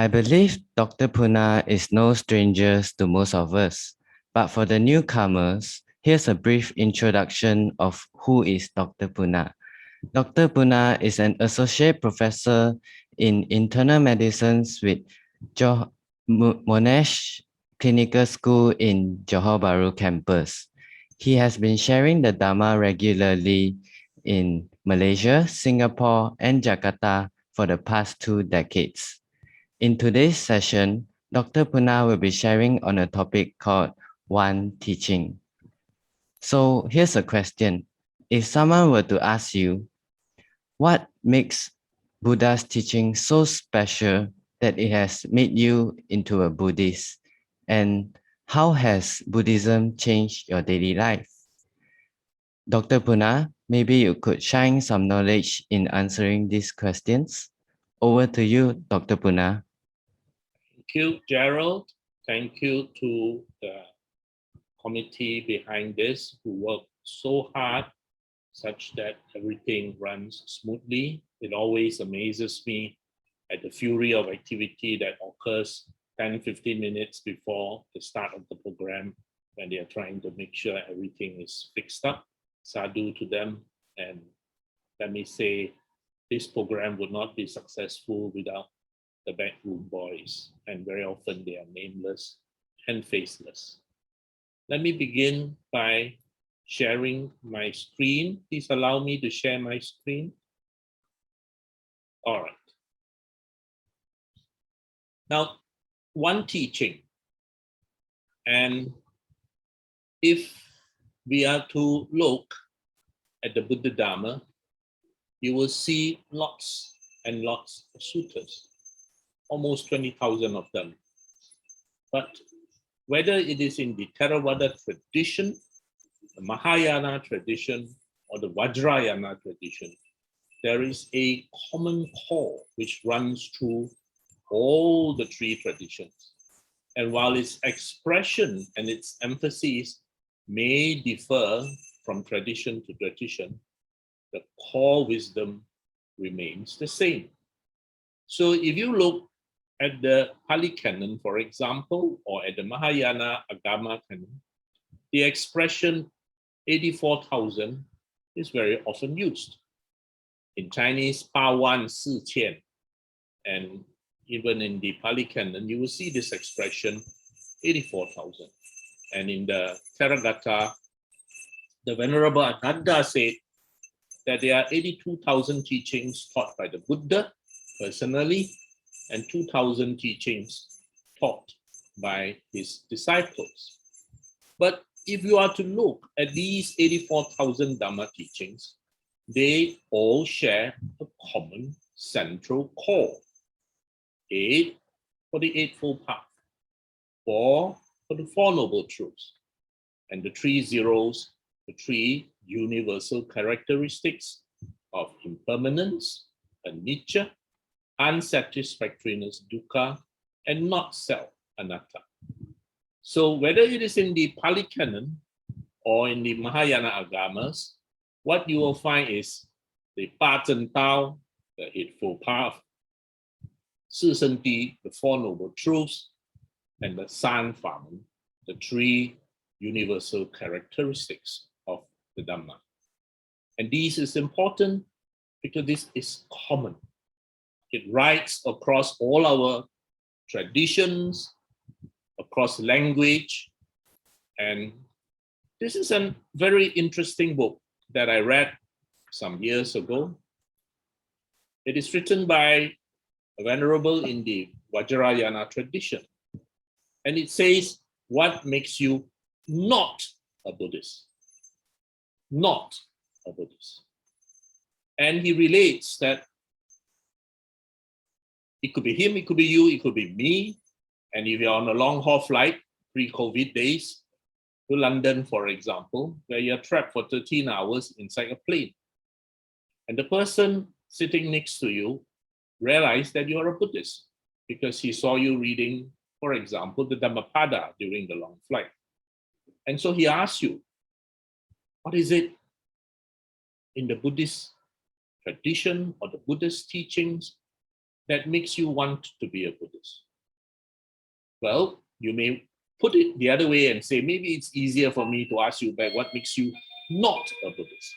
I believe Dr. Punna is no stranger to most of us, but for the newcomers, here's a brief introduction of who is Dr. Punna. Dr. Punna is an associate professor in internal medicine with Monash Clinical School in Johor Bahru campus. He has been sharing the Dharma regularly in Malaysia, Singapore, and Jakarta for the past 2 decades. In today's session, Dr. Punna will be sharing on a topic called One Teaching. So here's a question. If someone were to ask you, what makes Buddha's teaching so special that it has made you into a Buddhist? And how has Buddhism changed your daily life? Dr. Punna, maybe you could shine some knowledge in answering these questions. Over to you, Dr. Punna. Thank you, Gerald. Thank you to the committee behind this who worked so hard such that everything runs smoothly. It always amazes me at the fury of activity that occurs 10-15 minutes before the start of the program when they are trying to make sure everything is fixed up. Sadhu to them. And let me say, this program would not be successful without the backroom boys, and very often they are nameless and faceless. Let me begin by sharing my screen. Please allow me to share my screen. All right. Now, one teaching, and if we are to look at the Buddha Dharma, you will see lots and lots of suttas, almost 20,000 of them. But whether it is in the Theravada tradition, the Mahayana tradition, or the Vajrayana tradition, there is a common core which runs through all the three traditions. And while its expression and its emphasis may differ from tradition to tradition, the core wisdom remains the same. So if you look at the Pali Canon, for example, or at the Mahayana Agama Canon, the expression 84,000 is very often used. In Chinese, 8万4千, and even in the Pali Canon, you will see this expression 84,000. And in the Theragatha, the Venerable Ananda said that there are 82,000 teachings taught by the Buddha personally, and 2,000 teachings taught by his disciples. But if you are to look at these 84,000 Dhamma teachings, they all share a common central core. 8 for the Eightfold Path, 4 for the Four Noble Truths, and the 3 zeros, the 3 universal characteristics of impermanence, anicca, unsatisfactoriness, dukkha, and not self, anatta. So whether it is in the Pali Canon or in the Mahayana Agamas, what you will find is the Pa Zhen Tao, the Eightfold Path, Si Shen Di, the Four Noble Truths, and the San Famen, the 3 universal characteristics of the Dhamma. And this is important because this is common. It rides across all our traditions, across language, and this is a very interesting book that I read some years ago. It is written by a venerable in the Vajrayana tradition, and it says, what makes you not a Buddhist? Not a Buddhist. And he relates that it could be him, it could be you, it could be me. And if you're on a long haul flight, pre-COVID days, to London, for example, where you're trapped for 13 hours inside a plane, and the person sitting next to you realized that you're a Buddhist because he saw you reading, for example, the Dhammapada during the long flight. And so he asks you, what is it in the Buddhist tradition or the Buddhist teachings that makes you want to be a Buddhist? Well, you may put it the other way and say, maybe it's easier for me to ask you back, what makes you not a Buddhist?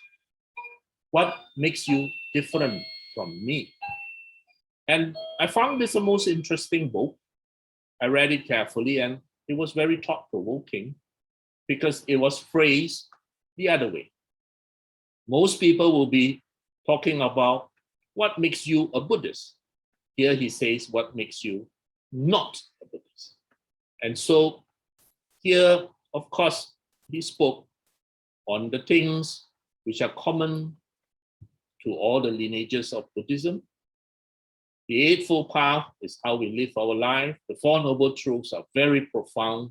What makes you different from me? And I found this the most interesting book. I read it carefully and it was very thought-provoking because it was phrased the other way. Most people will be talking about what makes you a Buddhist. Here he says, what makes you not a Buddhist? And so here, of course, he spoke on the things which are common to all the lineages of Buddhism. The Eightfold Path is how we live our life. The Four Noble Truths are very profound.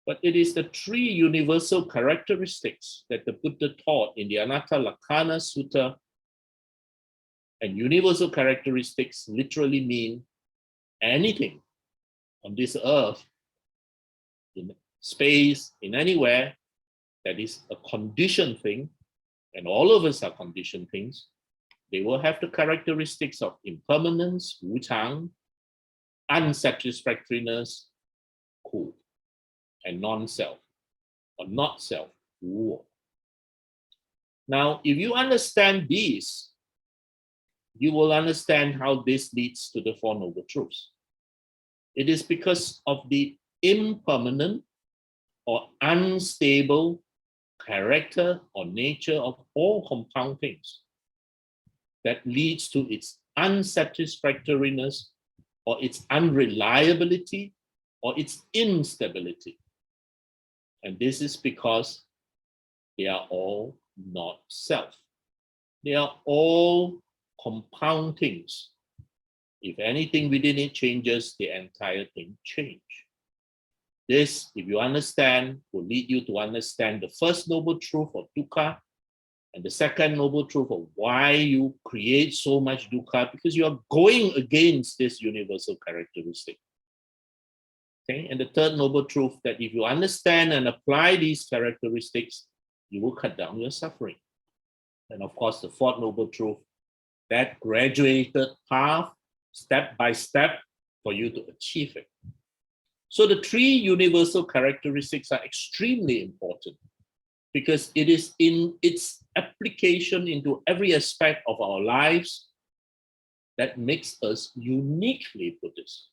But it is the three universal characteristics that the Buddha taught in the Anatta Lakkhana Sutta. And universal characteristics literally mean anything on this earth, in space, in anywhere, that is a conditioned thing, and all of us are conditioned things. They will have the characteristics of impermanence, wu-tang, unsatisfactoriness, ku, and non-self, or not self, wu. Now, if you understand these, you will understand how this leads to the Four Noble Truths. It is because of the impermanent or unstable character or nature of all compound things that leads to its unsatisfactoriness or its unreliability or its instability. And this is because they are all not self. They are all compound things. If anything within it changes, the entire thing changes. This, if you understand, will lead you to understand the first noble truth of dukkha and the second noble truth of why you create so much dukkha, because you are going against this universal characteristic. Okay? And the third noble truth, that if you understand and apply these characteristics, you will cut down your suffering. And of course, the fourth noble truth, that graduated path, step by step, for you to achieve it. So the three universal characteristics are extremely important because it is in its application into every aspect of our lives that makes us uniquely Buddhist.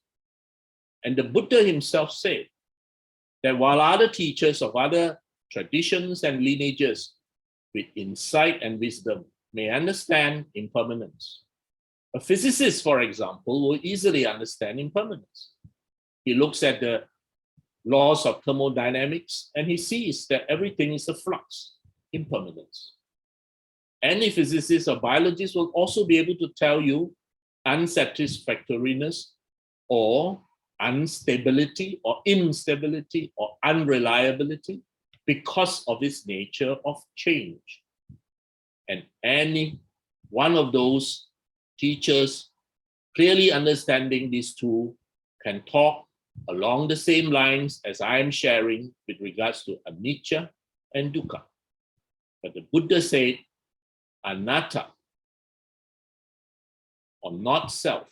And the Buddha himself said that while other teachers of other traditions and lineages with insight and wisdom may understand impermanence, a physicist, for example, will easily understand impermanence. He looks at the laws of thermodynamics and he sees that everything is a flux, impermanence. Any physicist or biologist will also be able to tell you unsatisfactoriness or instability or unreliability because of its nature of change. And any one of those teachers clearly understanding these two can talk along the same lines as I am sharing with regards to anicca and dukkha. But the Buddha said anatta, or not self,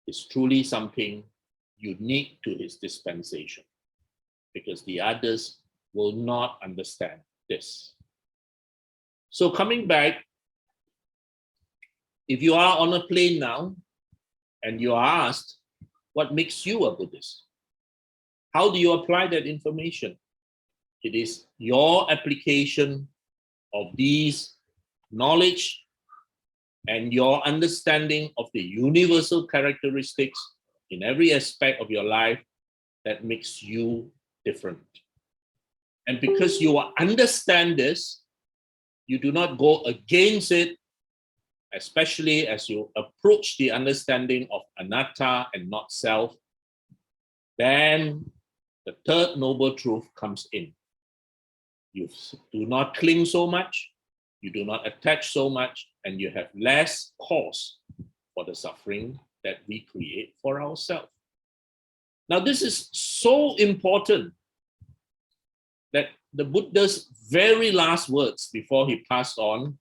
is truly something unique to his dispensation, because the others will not understand this. So coming back, if you are on a plane now and you are asked, what makes you a Buddhist? How do you apply that information? It is your application of these knowledge and your understanding of the universal characteristics in every aspect of your life that makes you different. And because you understand this, you do not go against it, especially as you approach the understanding of anatta and not self. Then the third noble truth comes in. You do not cling so much, you do not attach so much, and you have less cause for the suffering that we create for ourselves. Now, this is so important that the Buddha's very last words before he passed on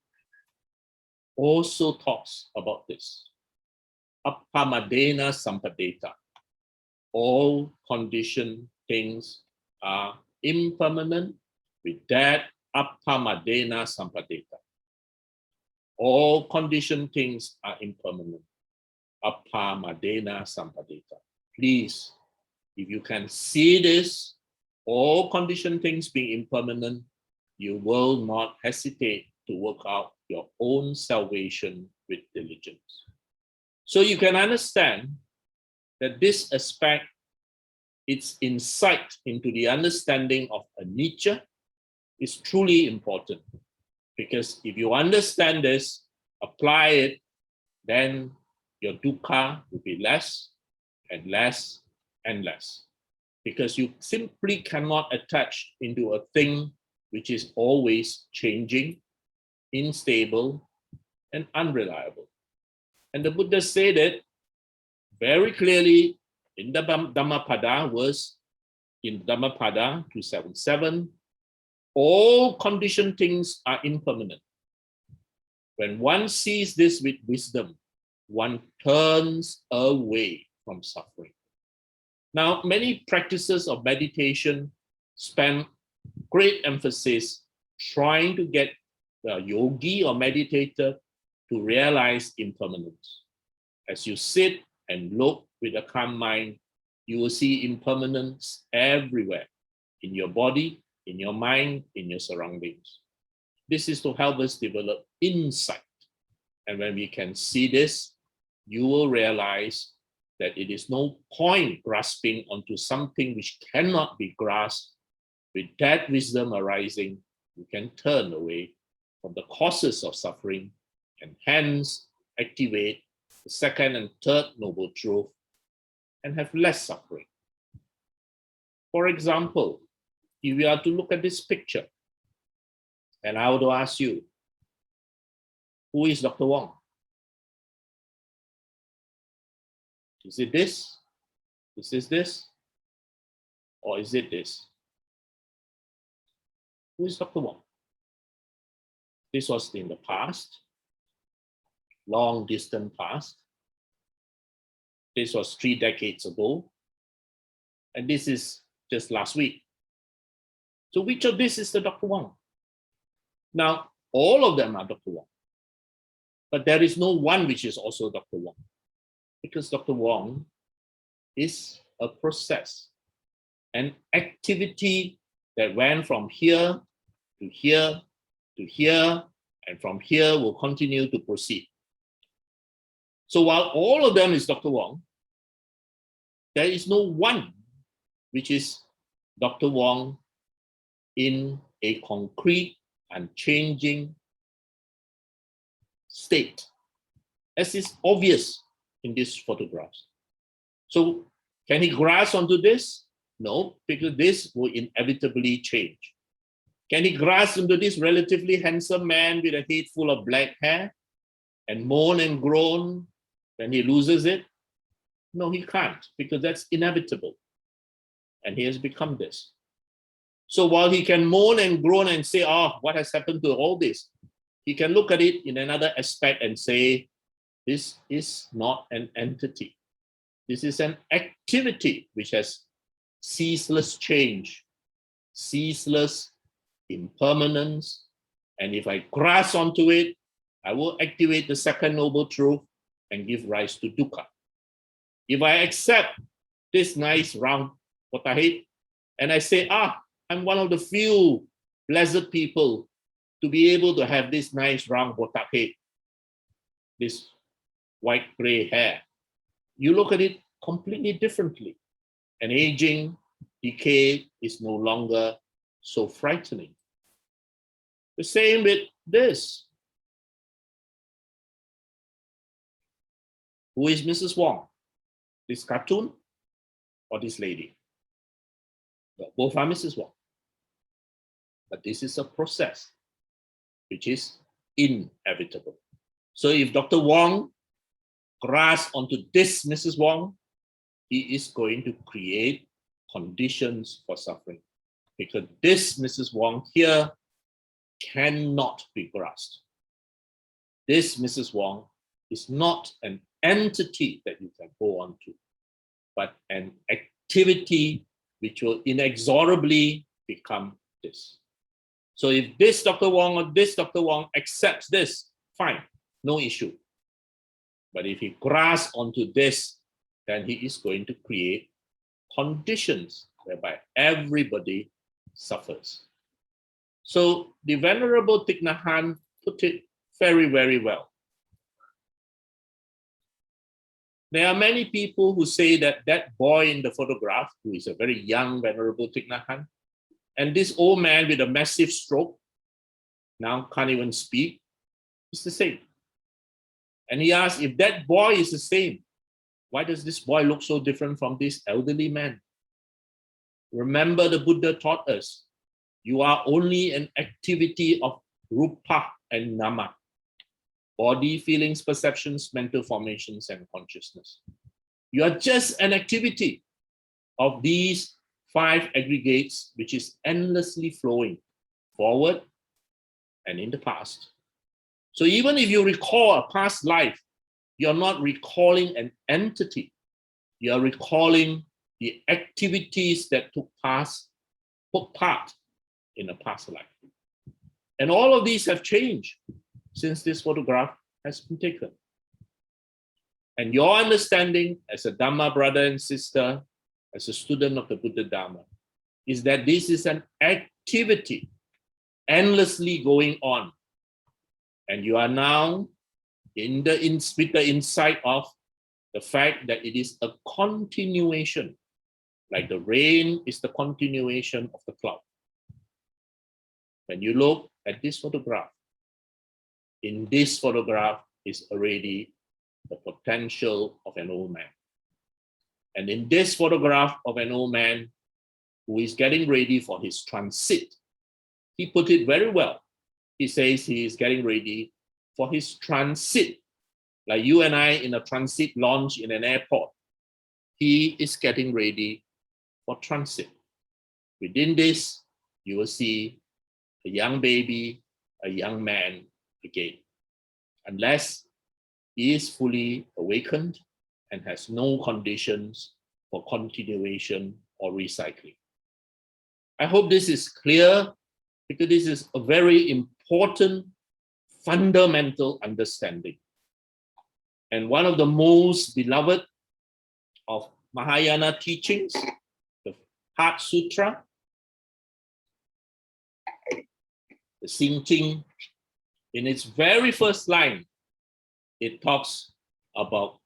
also talks about this. appamadena sampadeta. All conditioned things are impermanent. With that, appamadena sampadeta. All conditioned things are impermanent. Appamadena sampadeta. Please, if you can see this, all conditioned things being impermanent, you will not hesitate to work out your own salvation with diligence. So you can understand that this aspect, its insight into the understanding of anicca is truly important. Because if you understand this, apply it, then your dukkha will be less and less and less. Because you simply cannot attach into a thing which is always changing, unstable, and unreliable. And the Buddha said it very clearly in the Dhammapada verse, in Dhammapada 277, all conditioned things are impermanent. When one sees this with wisdom, one turns away from suffering. Now, many practices of meditation spend great emphasis trying to get the yogi or meditator to realize impermanence. As you sit and look with a calm mind, you will see impermanence everywhere, in your body, in your mind, in your surroundings. This is to help us develop insight. And when we can see this, you will realize that it is no point grasping onto something which cannot be grasped. With that wisdom arising, you can turn away from the causes of suffering and hence activate the second and third noble truth and have less suffering. For example, if we are to look at this picture, and I would ask you, who is Dr. Wong? Is it this? Is this this? Or is it this? Who is Dr. Wong? This was in the past, long distant past. This was 3 decades ago. And this is just last week. So which of this is the Dr. Wong? Now, all of them are Dr. Wong. But there is no one which is also Dr. Wong. Because Dr. Wong is a process, an activity that went from here to here to here, and from here will continue to proceed. So while all of them is Dr. Wong, there is no one which is Dr. Wong in a concrete and changing state, as is obvious in these photographs. So can he grasp onto this? No, because this will inevitably change. Can he grasp into this relatively handsome man with a head full of black hair and moan and groan when he loses it? No, he can't, because that's inevitable. And he has become this. So while he can moan and groan and say, oh, what has happened to all this? He can look at it in another aspect and say, this is not an entity. This is an activity which has ceaseless change, ceaseless impermanence. And if I grasp onto it, I will activate the second noble truth and give rise to dukkha. If I accept this nice round head and I say, I'm one of the few blessed people to be able to have this nice round head, this white gray hair, you look at it completely differently. And aging, decay is no longer so frightening. The same with this. Who is Mrs. Wong? This cartoon or this lady? No, both are Mrs. Wong. But this is a process which is inevitable. So if Dr. Wong grasps onto this Mrs. Wong, he is going to create conditions for suffering. Because this Mrs. Wong here cannot be grasped. This Mrs. Wong is not an entity that you can hold on to, but an activity which will inexorably become this. So if this Dr. Wong or this Dr. Wong accepts this, fine, no issue. But if he grasps onto this, then he is going to create conditions whereby everybody suffers. So the Venerable Thich Nhat Hanh put it very, very well. There are many people who say that that boy in the photograph, who is a very young Venerable Thich Nhat Hanh, and this old man with a massive stroke, now can't even speak, is the same. And he asked, if that boy is the same, why does this boy look so different from this elderly man? Remember, the Buddha taught us, you are only an activity of rupa and nama, body, feelings, perceptions, mental formations, and consciousness. You are just an activity of these 5 aggregates, which is endlessly flowing forward and in the past. So even if you recall a past life, you're not recalling an entity. You're recalling the activities that took part in a past life. And all of these have changed since this photograph has been taken. And your understanding as a Dhamma brother and sister, as a student of the Buddha Dhamma, is that this is an activity endlessly going on. And you are now with the insight of the fact that it is a continuation, like the rain is the continuation of the cloud. When you look at this photograph, in this photograph is already the potential of an old man. And in this photograph of an old man who is getting ready for his transit, he put it very well. He says he is getting ready for his transit. Like you and I in a transit lounge in an airport, he is getting ready for transit. Within this, you will see a young baby, a young man again. Unless he is fully awakened and has no conditions for continuation or recycling. I hope this is clear, because this is a very important fundamental understanding. And one of the most beloved of Mahayana teachings, the Heart Sutra, the Xing, in its very first line, it talks about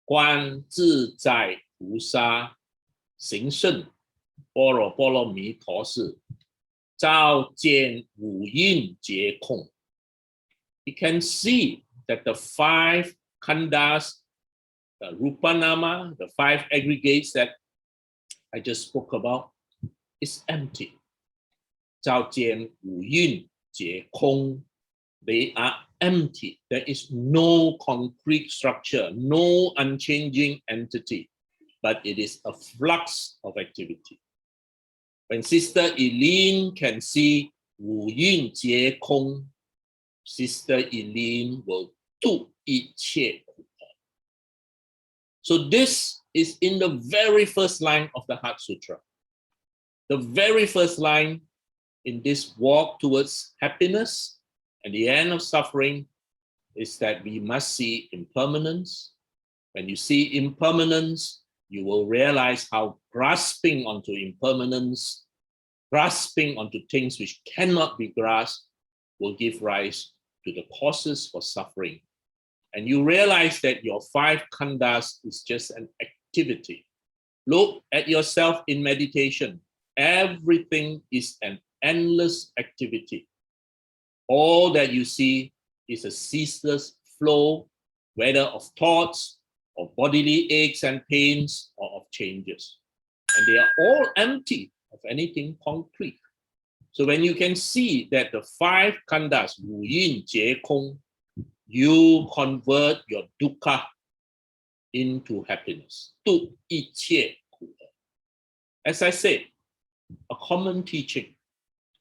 Guan Zhi Zai Wu Sha Xing Shen Boro Boro Mi To Si Zhao Jian Wu Yin Jie Kong. You can see that the 5 khandas, the rupanama, the 5 aggregates that I just spoke about, is empty. Zhao Jian Wu Yin Jie Kong. They are empty. There is no concrete structure, no unchanging entity, but it is a flux of activity. When Sister Eileen can see Wu Yin Jie Kong, Sister Eileen will do iqiye. So this is in the very first line of the Heart Sutra. The very first line in this walk towards happiness and the end of suffering is that we must see impermanence. When you see impermanence, you will realize how grasping onto impermanence, grasping onto things which cannot be grasped, will give rise to the causes for suffering. And you realize that your 5 khandas is just an activity. Look at yourself in meditation. Everything is an endless activity. All that you see is a ceaseless flow, whether of thoughts, of bodily aches and pains, or of changes. And they are all empty of anything concrete. So when you can see that the 5 khandas, Wu Yin Jie Kong, you convert your dukkha into happiness. Du iqiye. As I said, a common teaching.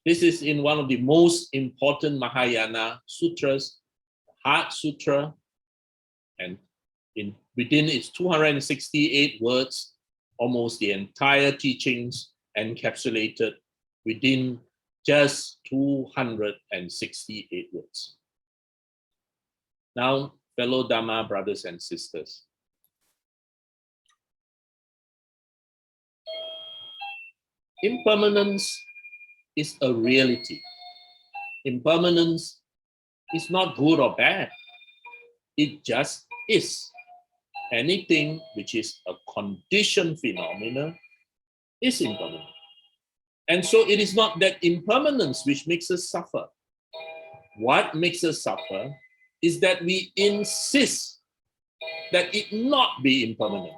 This is in one of the most important Mahayana sutras, Heart Sutra, and within its 268 words, almost the entire teachings encapsulated within just 268 words. Now, fellow Dhamma brothers and sisters, impermanence is a reality. Impermanence is not good or bad. It just is. Anything which is a conditioned phenomena is impermanent. And so it is not that impermanence which makes us suffer. What makes us suffer is that we insist that it not be impermanent.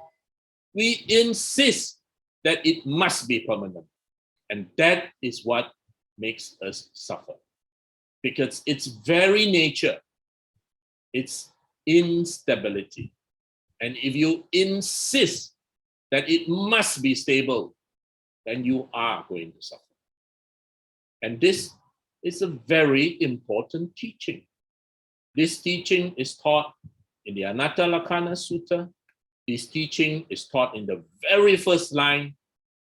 We insist that it must be permanent. And that is what makes us suffer. Because its very nature, it's instability. And if you insist that it must be stable, then you are going to suffer. And this is a very important teaching. This teaching is taught in the Anatta Lakkhana Sutta. This teaching is taught in the very first line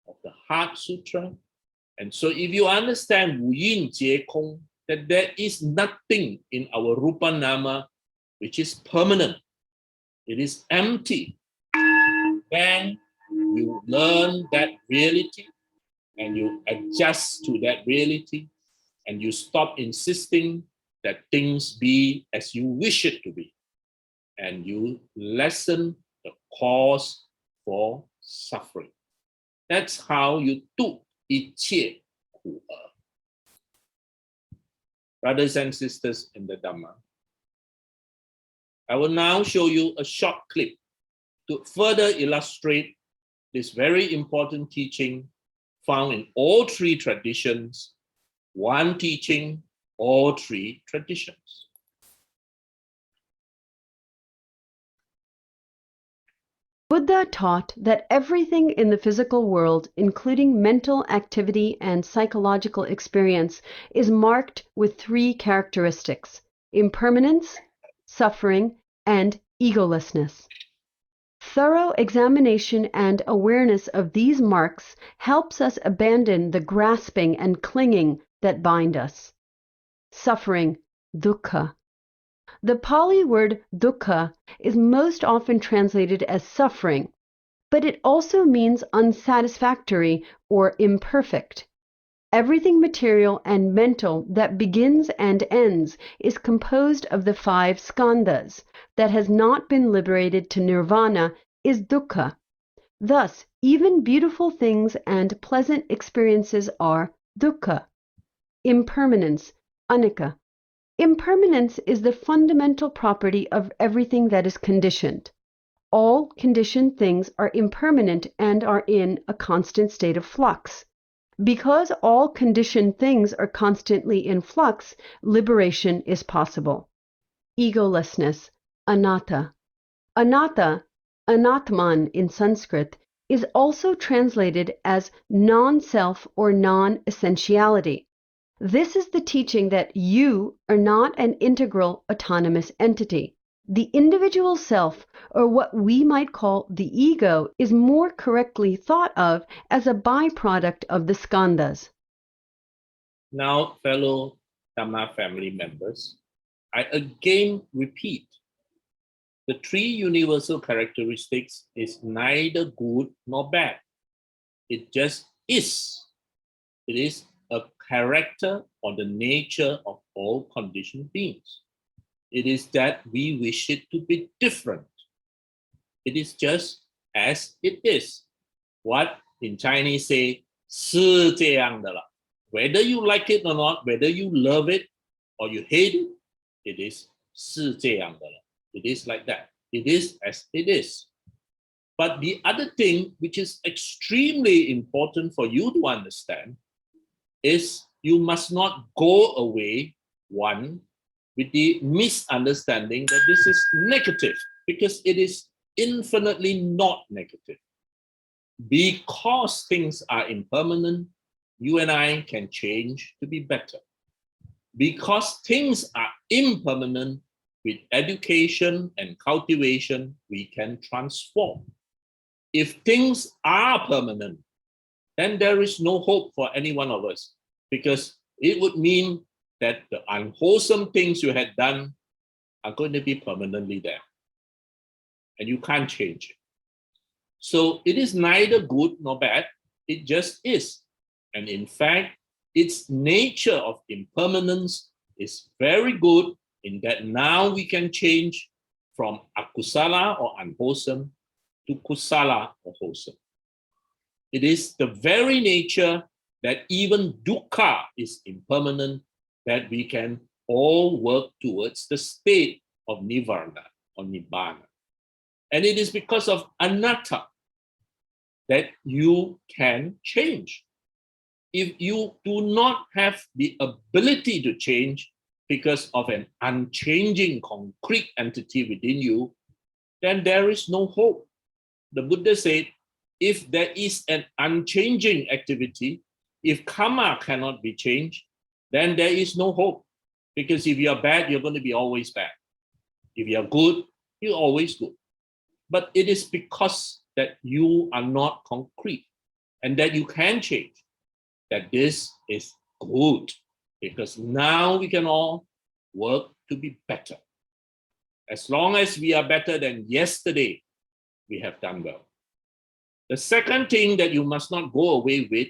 of the Heart Sutra. And so if you understand Wu Yin Jie Kong, that there is nothing in our Rupa Nama which is permanent, it is empty, then you learn that reality and you adjust to that reality and you stop insisting that things be as you wish it to be, and you lessen the cause for suffering. That's how you do 一切苦厄. Brothers and sisters in the Dhamma, I will now show you a short clip to further illustrate this very important teaching found in all three traditions. One teaching, all three traditions. Buddha taught that everything in the physical world, including mental activity and psychological experience, is marked with three characteristics: impermanence, suffering, and egolessness. Thorough examination and awareness of these marks helps us abandon the grasping and clinging that bind us. Suffering, dukkha. The Pali word dukkha is most often translated as suffering, but it also means unsatisfactory or imperfect. Everything material and mental that begins and ends is composed of the 5 skandhas that has not been liberated to nirvana is dukkha. Thus, even beautiful things and pleasant experiences are dukkha. Impermanence, anicca. Impermanence is the fundamental property of everything that is conditioned. All conditioned things are impermanent and are in a constant state of flux. Because all conditioned things are constantly in flux, liberation is possible. Egolessness, anatta. Anatta, anatman in Sanskrit, is also translated as non-self or non-essentiality. This is the teaching that you are not an integral autonomous entity. The individual self, or what we might call the ego, is more correctly thought of as a byproduct of the skandhas. Now, fellow Dhamma family members, I again repeat, the 3 universal characteristics is neither good nor bad. It just is. It is a character or the nature of all conditioned beings. It is that we wish it to be different. It is just as it is. What in Chinese say, 是这样的了. Whether you like it or not, whether you love it or you hate it, it is 是这样的了. It is like that. It is as it is. But the other thing which is extremely important for you to understand is you must not go away, one, with the misunderstanding that this is negative, because it is infinitely not negative. Because things are impermanent, you and I can change to be better. Because things are impermanent, with education and cultivation, we can transform. If things are permanent, then there is no hope for any one of us, because it would mean that the unwholesome things you had done are going to be permanently there. And you can't change it. So it is neither good nor bad, it just is. And in fact, its nature of impermanence is very good in that now we can change from akusala or unwholesome to kusala or wholesome. It is the very nature that even dukkha is impermanent, that we can all work towards the state of nirvana or nibbana. And it is because of anatta that you can change. If you do not have the ability to change because of an unchanging concrete entity within you, then there is no hope. The Buddha said, if there is an unchanging activity, if karma cannot be changed, then there is no hope. Because if you're bad, you're going to be always bad. If you're good, you're always good. But it is because that you are not concrete and that you can change, that this is good, because now we can all work to be better. As long as we are better than yesterday, we have done well. The second thing that you must not go away with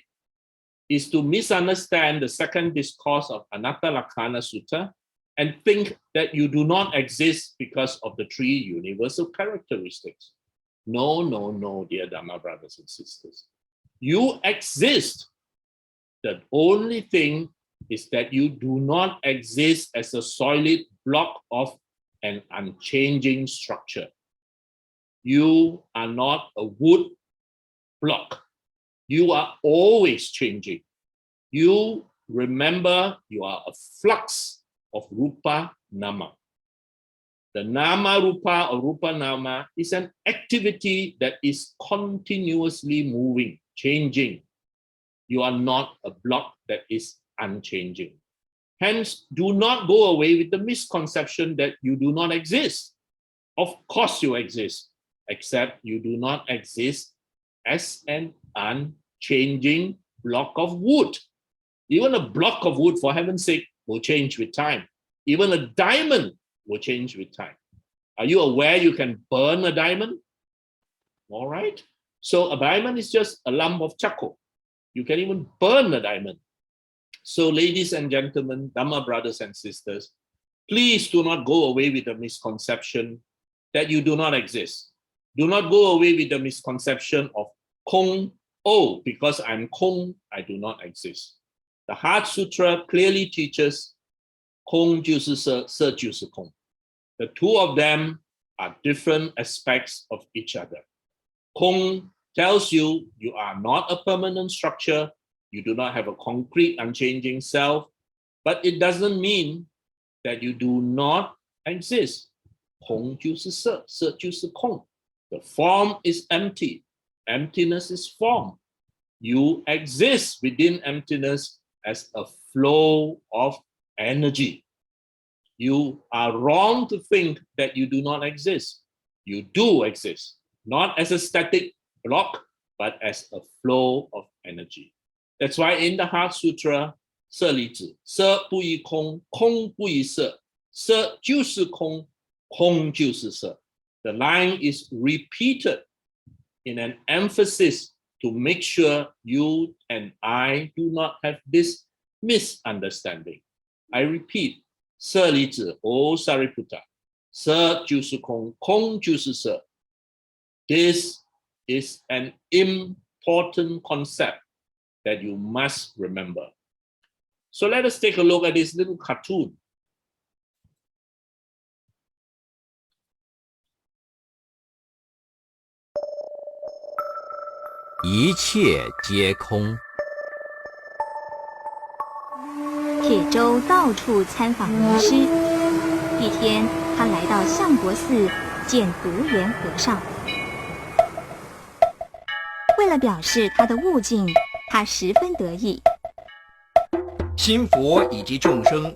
is to misunderstand the second discourse of Anatta Lakkhana Sutta and think that you do not exist because of the three universal characteristics. No, no, no, dear Dhamma brothers and sisters. You exist. The only thing is that you do not exist as a solid block of an unchanging structure. You are not a wood block. You are always changing. You remember you are a flux of rupa nama. The nama rupa or rupa nama is an activity that is continuously moving, changing. You are not a block that is unchanging. Hence, do not go away with the misconception that you do not exist. Of course you exist, except you do not exist as an unchanging block of wood. Even a block of wood, for heaven's sake, will change with time. Even a diamond will change with time. Are you aware you can burn a diamond? All right. So a diamond is just a lump of charcoal. You can even burn a diamond. So ladies and gentlemen, Dhamma brothers and sisters, please do not go away with the misconception that you do not exist. Do not go away with the misconception of Kong, oh, because I'm Kong, I do not exist. The Heart Sutra clearly teaches Kong 就是色，色就是空. The two of them are different aspects of each other. Kong tells you you are not a permanent structure, you do not have a concrete, unchanging self, but it doesn't mean that you do not exist. 空就是色，色就是空. The form is empty. Emptiness is form. You exist within emptiness as a flow of energy. You are wrong to think that you do not exist. You do exist, not as a static block, but as a flow of energy. That's why in the Heart Sutra, 色离子，色不异空，空不异色，色就是空，空就是色. The line is repeated in an emphasis to make sure you and I do not have this misunderstanding. I repeat, 色离子, O Sariputta, 色就是空，空就是色. This is an important concept that you must remember. So let us take a look at this little cartoon. "一切皆空。铁舟到处参访名师。一天，他来到相国寺见独圆和尚。为了表示他的悟境，他十分得意。心佛以及众生，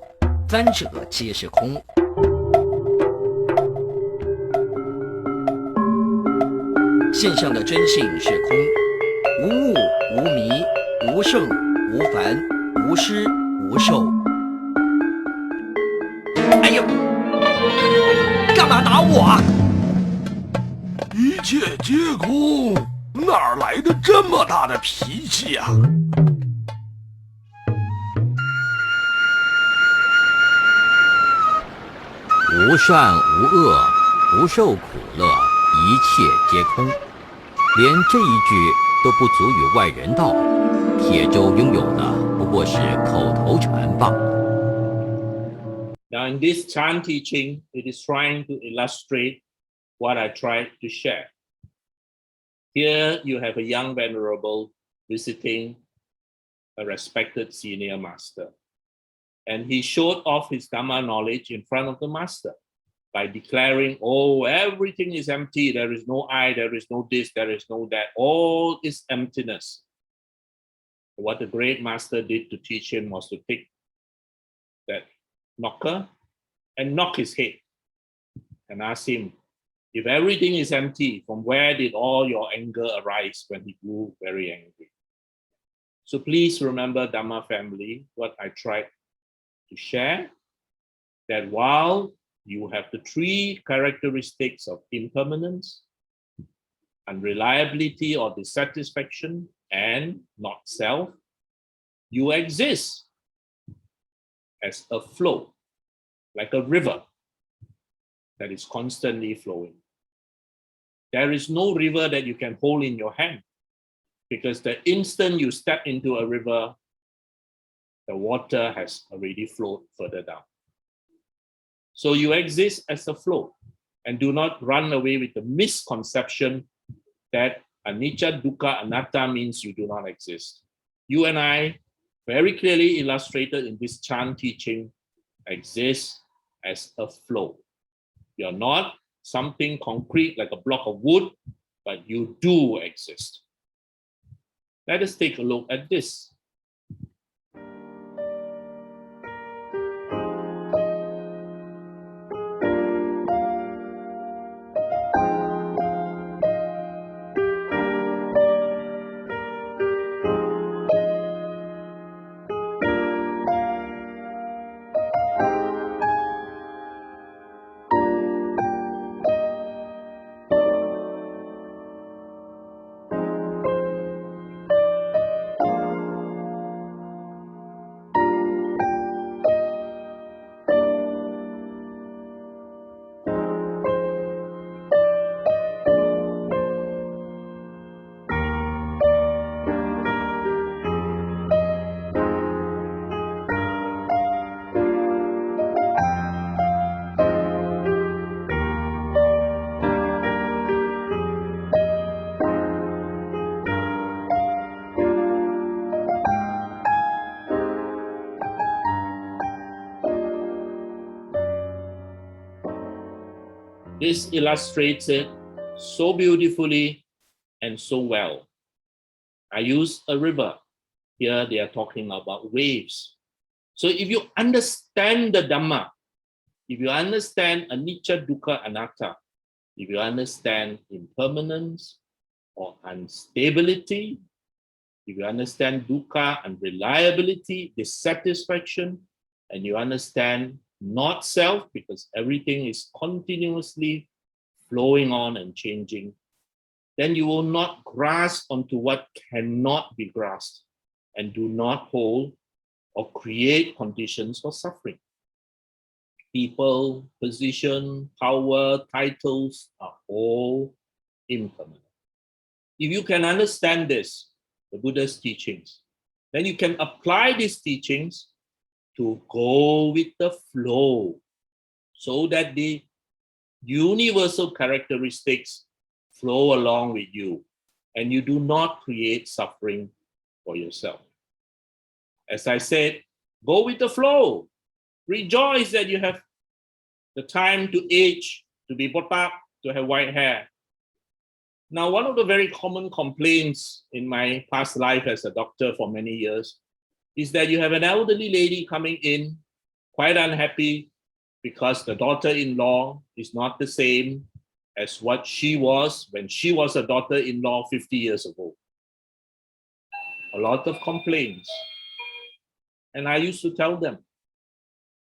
三者皆是空。现象的真性是空，无物、无迷、无胜、无烦、无失、无受。哎呦，干嘛打我啊？一切皆空，哪来的这么大的脾气呀？无善无恶，不受苦乐，一切皆空。连这一句都不足以外人道，铁舟拥有的不过是口头禅罢。Now, in this Chan teaching, it is trying to illustrate what I tried to share. Here, you have a young venerable visiting a respected senior master. And he showed off his Dhamma knowledge in front of the master by declaring, oh, everything is empty. There is no I, there is no this, there is no that. All is emptiness. What the great master did to teach him was to take that knocker and knock his head and ask him, if everything is empty, from where did all your anger arise when he grew very angry? So please remember, Dhamma family, what I tried to share, that while you have the three characteristics of impermanence, unreliability or dissatisfaction, and not self, you exist as a flow, like a river that is constantly flowing. There is no river that you can hold in your hand, because the instant you step into a river, the water has already flowed further down. So you exist as a flow, and do not run away with the misconception that anicca, dukkha, anatta means you do not exist. You and I, very clearly illustrated in this Chan teaching, exist as a flow. You're not something concrete like a block of wood, but you do exist. Let us take a look at this. This illustrates it so beautifully and so well. I use a river. Here they are talking about waves. So if you understand the Dhamma, if you understand anicca, dukkha, anatta, if you understand impermanence or instability, if you understand dukkha, unreliability, dissatisfaction, and you understand not self, because everything is continuously flowing on and changing, then you will not grasp onto what cannot be grasped and do not hold or create conditions for suffering. People, position, power, titles are all impermanent. If you can understand this, the Buddha's teachings, then you can apply these teachings to go with the flow, so that the universal characteristics flow along with you and you do not create suffering for yourself. As I said, go with the flow. Rejoice that you have the time to age, to be botak, to have white hair. Now, one of the very common complaints in my past life as a doctor for many years is that you have an elderly lady coming in, quite unhappy because the daughter-in-law is not the same as what she was when she was a daughter-in-law 50 years ago. A lot of complaints. And I used to tell them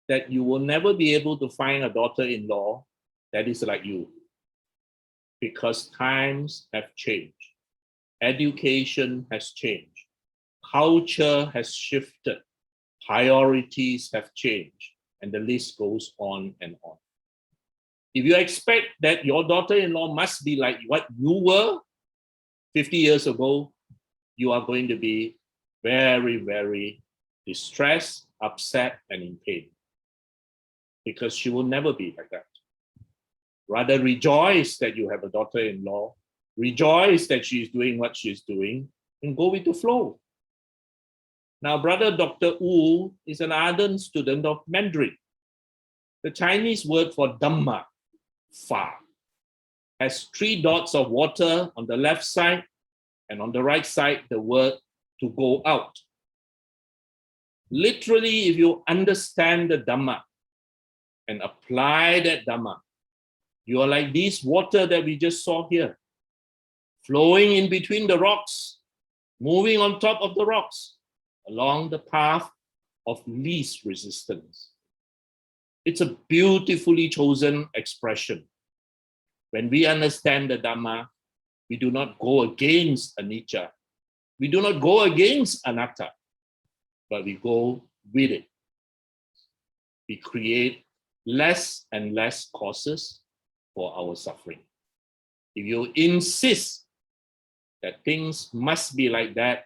that you will never be able to find a daughter-in-law that is like you, because times have changed. Education has changed. Culture has shifted. Priorities have changed. And the list goes on and on. If you expect that your daughter-in-law must be like what you were 50 years ago, you are going to be very, very distressed, upset, and in pain. Because she will never be like that. Rather rejoice that you have a daughter-in-law, rejoice that she's doing what she's doing, and go with the flow. Now, Brother Dr. Wu is an ardent student of Mandarin. The Chinese word for Dhamma, Fa, has 3 dots of water on the left side, and on the right side, the word to go out. Literally, if you understand the Dhamma and apply that Dhamma, you are like this water that we just saw here, flowing in between the rocks, moving on top of the rocks, along the path of least resistance. It's a beautifully chosen expression. When we understand the Dhamma, we do not go against anicca. We do not go against anatta, but we go with it. We create less and less causes for our suffering. If you insist that things must be like that,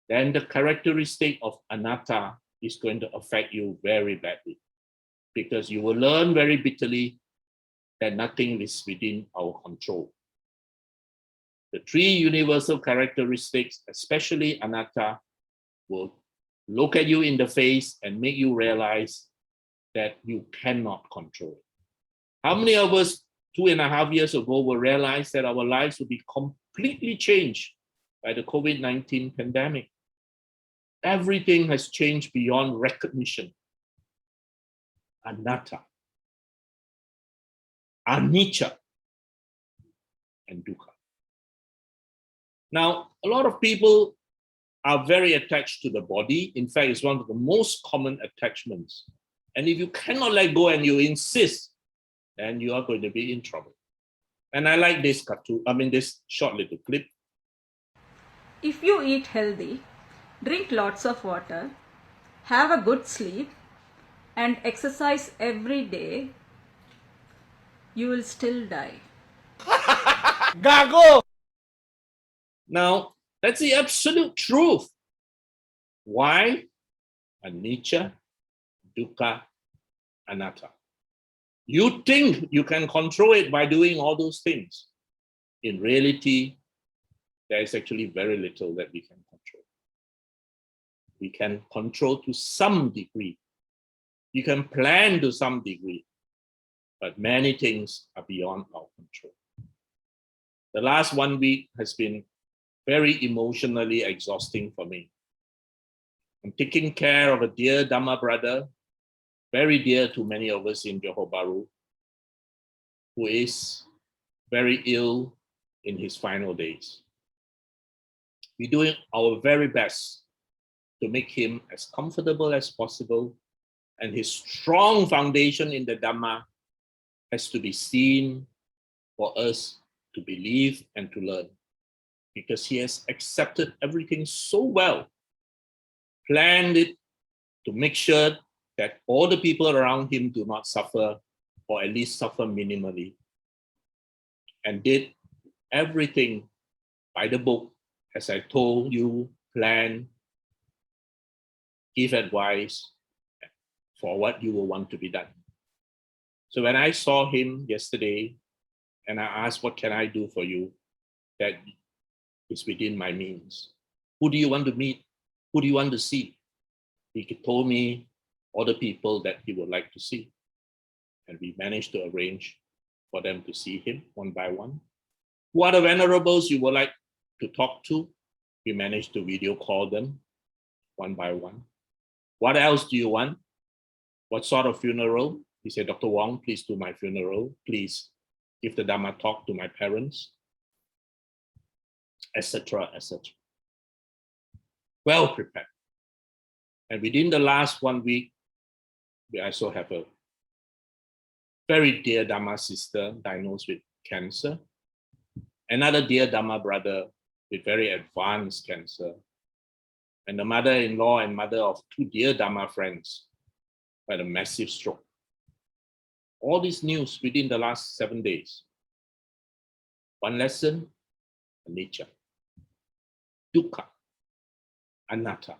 then the characteristic of anatta is going to affect you very badly, because you will learn very bitterly that nothing is within our control. The 3 universal characteristics, especially anatta, will look at you in the face and make you realize that you cannot control it. How many of us 2.5 years ago will realize that our lives will be completely changed by the COVID-19 pandemic? Everything has changed beyond recognition. Anatta, anicca, and dukkha. Now, a lot of people are very attached to the body. In fact, it's one of the most common attachments. And if you cannot let go and you insist, then you are going to be in trouble. And I like this this short little clip. If you eat healthy, drink lots of water, have a good sleep, and exercise every day, you will still die. Gago! Now, that's the absolute truth. Why? Anicca, dukkha, anatta. You think you can control it by doing all those things. In reality, there is actually very little that we can control. We can control to some degree. You can plan to some degree, but many things are beyond our control. The last 1 week has been very emotionally exhausting for me. I'm taking care of a dear Dhamma brother, very dear to many of us in Johor Bahru, who is very ill in his final days. We're doing our very best to make him as comfortable as possible, and his strong foundation in the Dhamma has to be seen for us to believe and to learn, because he has accepted everything so well, planned it to make sure that all the people around him do not suffer, or at least suffer minimally, and did everything by the book, as I told you, plan, give advice for what you will want to be done. So when I saw him yesterday, and I asked, what can I do for you that is within my means? Who do you want to meet? Who do you want to see? He told me all the people that he would like to see. And we managed to arrange for them to see him one by one. Who are the venerables you would like to talk to? We managed to video call them one by one. What else do you want? What sort of funeral? He said, Dr. Wong, please do my funeral. Please give the Dhamma talk to my parents, etc., etc. Well prepared. And within the last 1 week, we also have a very dear Dhamma sister diagnosed with cancer, another dear Dhamma brother with very advanced cancer, and the mother-in-law and mother of 2 dear Dhamma friends had a massive stroke. All this news within the last 7 days. One lesson, anicca, dukkha, anatta.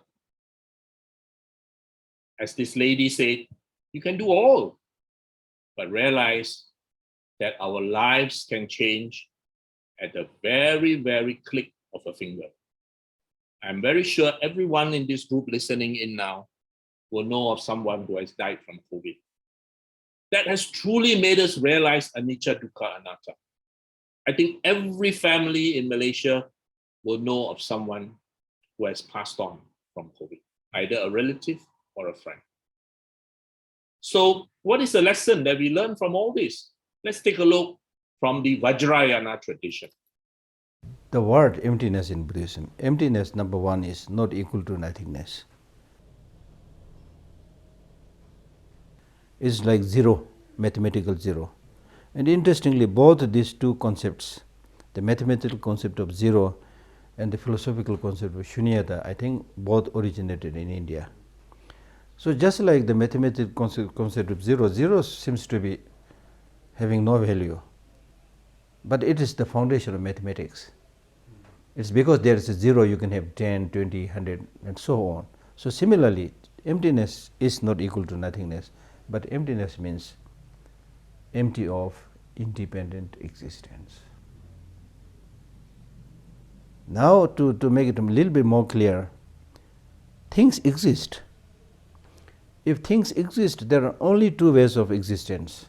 As this lady said, you can do all, but realize that our lives can change at the very, very click of a finger. I'm very sure everyone in this group listening in now will know of someone who has died from COVID. That has truly made us realize anicca, dukkha, anatta. I think every family in Malaysia will know of someone who has passed on from COVID, either a relative or a friend. So what is the lesson that we learn from all this? Let's take a look from the Vajrayana tradition. The word emptiness in Buddhism, emptiness, number one, is not equal to nothingness. It's like zero, mathematical zero. And interestingly, both these two concepts, the mathematical concept of zero and the philosophical concept of shunyata, I think both originated in India. So just like the mathematical concept of zero, zero seems to be having no value, but it is the foundation of mathematics. It's because there is a zero you can have 10, 20, 100 and so on. So similarly, emptiness is not equal to nothingness, but emptiness means empty of independent existence. Now to make it a little bit more clear, things exist. If things exist, there are only two ways of existence: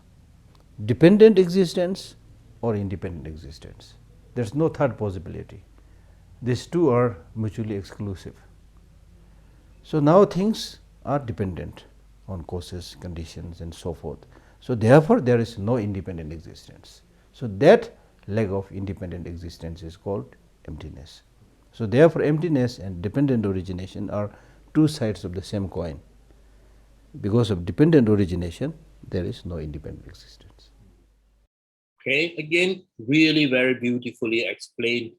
dependent existence or independent existence. There is no third possibility. These two are mutually exclusive. So now things are dependent on causes, conditions and so forth. So therefore there is no independent existence. So that leg of independent existence is called emptiness. So therefore emptiness and dependent origination are two sides of the same coin. Because of dependent origination, there is no independent existence. Okay, again, really very beautifully explained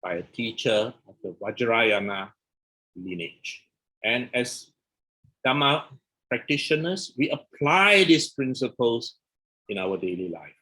by a teacher of the Vajrayana lineage. And as Dhamma practitioners, we apply these principles in our daily life.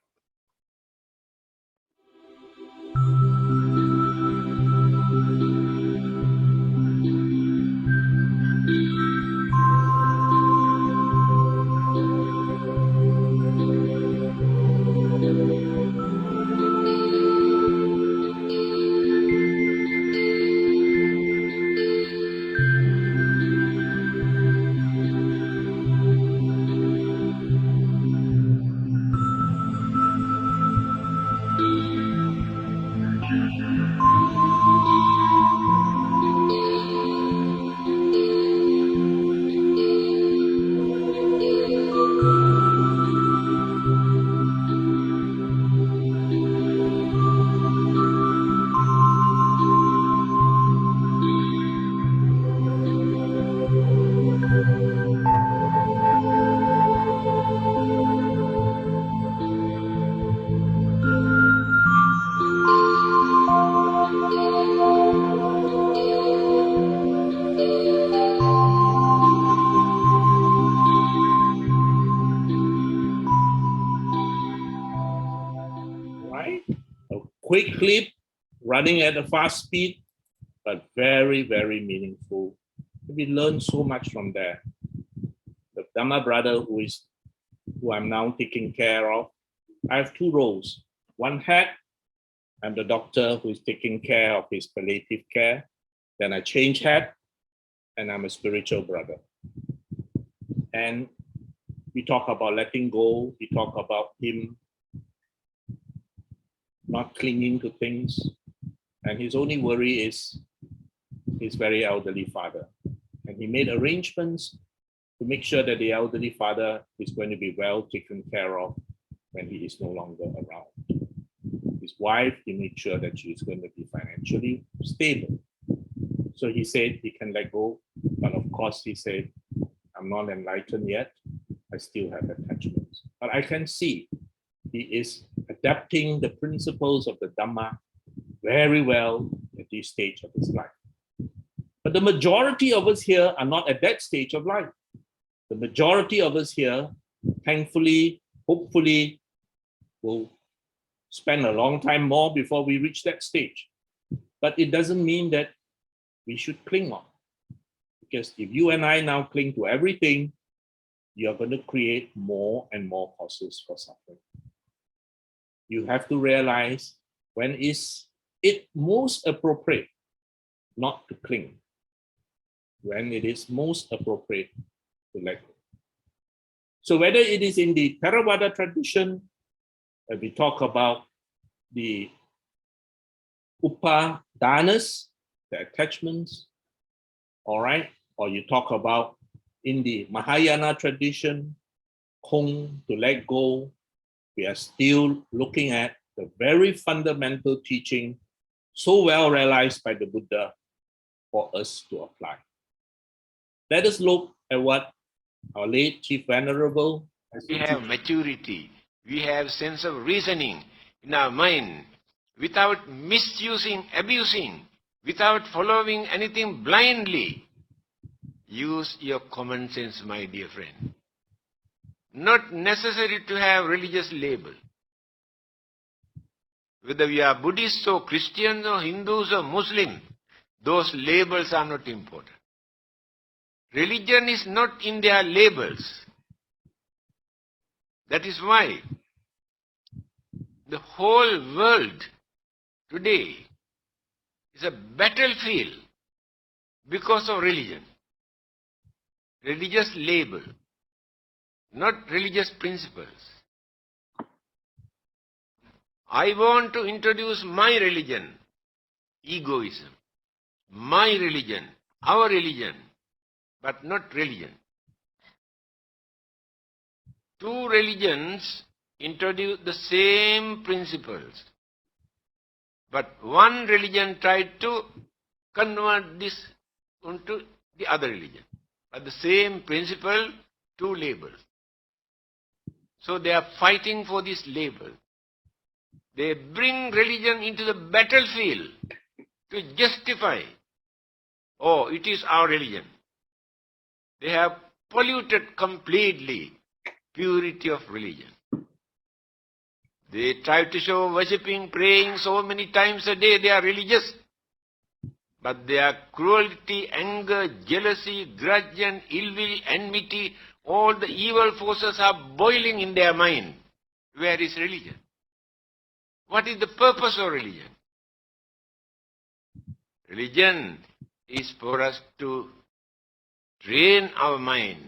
Quick clip, running at a fast speed, but very, very meaningful. We learn so much from there. The Dhamma brother who I'm now taking care of, I have two roles. One hat, I'm the doctor who is taking care of his palliative care. Then I change hat, and I'm a spiritual brother. And we talk about letting go. We talk about him not clinging to things. And his only worry is his very elderly father. And he made arrangements to make sure that the elderly father is going to be well taken care of when he is no longer around. His wife, he made sure that she is going to be financially stable. So he said he can let go, but of course he said, I'm not enlightened yet. I still have attachments. But I can see he is adapting the principles of the Dhamma very well at this stage of his life. But the majority of us here are not at that stage of life. The majority of us here, thankfully, hopefully, will spend a long time more before we reach that stage. But it doesn't mean that we should cling on. Because if you and I now cling to everything, you're going to create more and more causes for suffering. You have to realize when is it most appropriate not to cling, when it is most appropriate to let go. So whether it is in the Theravada tradition, we talk about the upadanas, the attachments, all right, or you talk about in the Mahayana tradition, kong, to let go, we are still looking at the very fundamental teaching so well realized by the Buddha for us to apply. Let us look at what our late Chief Venerable has we have maturity, we have sense of reasoning in our mind, without misusing, abusing, without following anything blindly. Use your common sense, my dear friend. Not necessary to have religious label. Whether we are Buddhists or Christians or Hindus or Muslims, those labels are not important. Religion is not in their labels. That is why the whole world today is a battlefield because of religion. Religious label, not religious principles. I want to introduce my religion, egoism. My religion, our religion, but not religion. Two religions introduce the same principles, but one religion tried to convert this into the other religion. But the same principle, two labels. So they are fighting for this label. They bring religion into the battlefield to justify, oh, it is our religion. They have polluted completely purity of religion. They try to show worshipping, praying so many times a day they are religious. But their cruelty, anger, jealousy, grudge and ill will, enmity, all the evil forces are boiling in their mind. Where is religion? What is the purpose of religion? Religion is for us to train our mind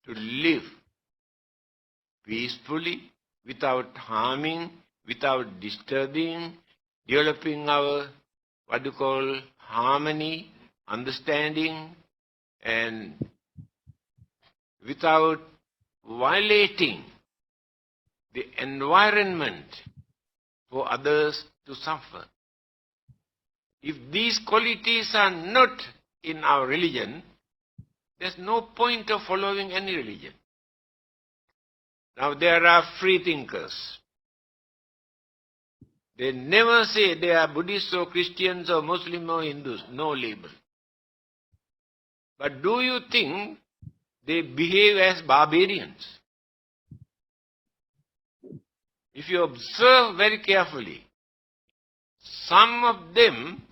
to live peacefully, without harming, without disturbing, developing our what you call harmony, understanding, and without violating the environment for others to suffer. If these qualities are not in our religion, there's no point of following any religion. Now there are free thinkers. They never say they are Buddhists or Christians or Muslims or Hindus, no label. But do you think they behave as barbarians? If you observe very carefully, some of them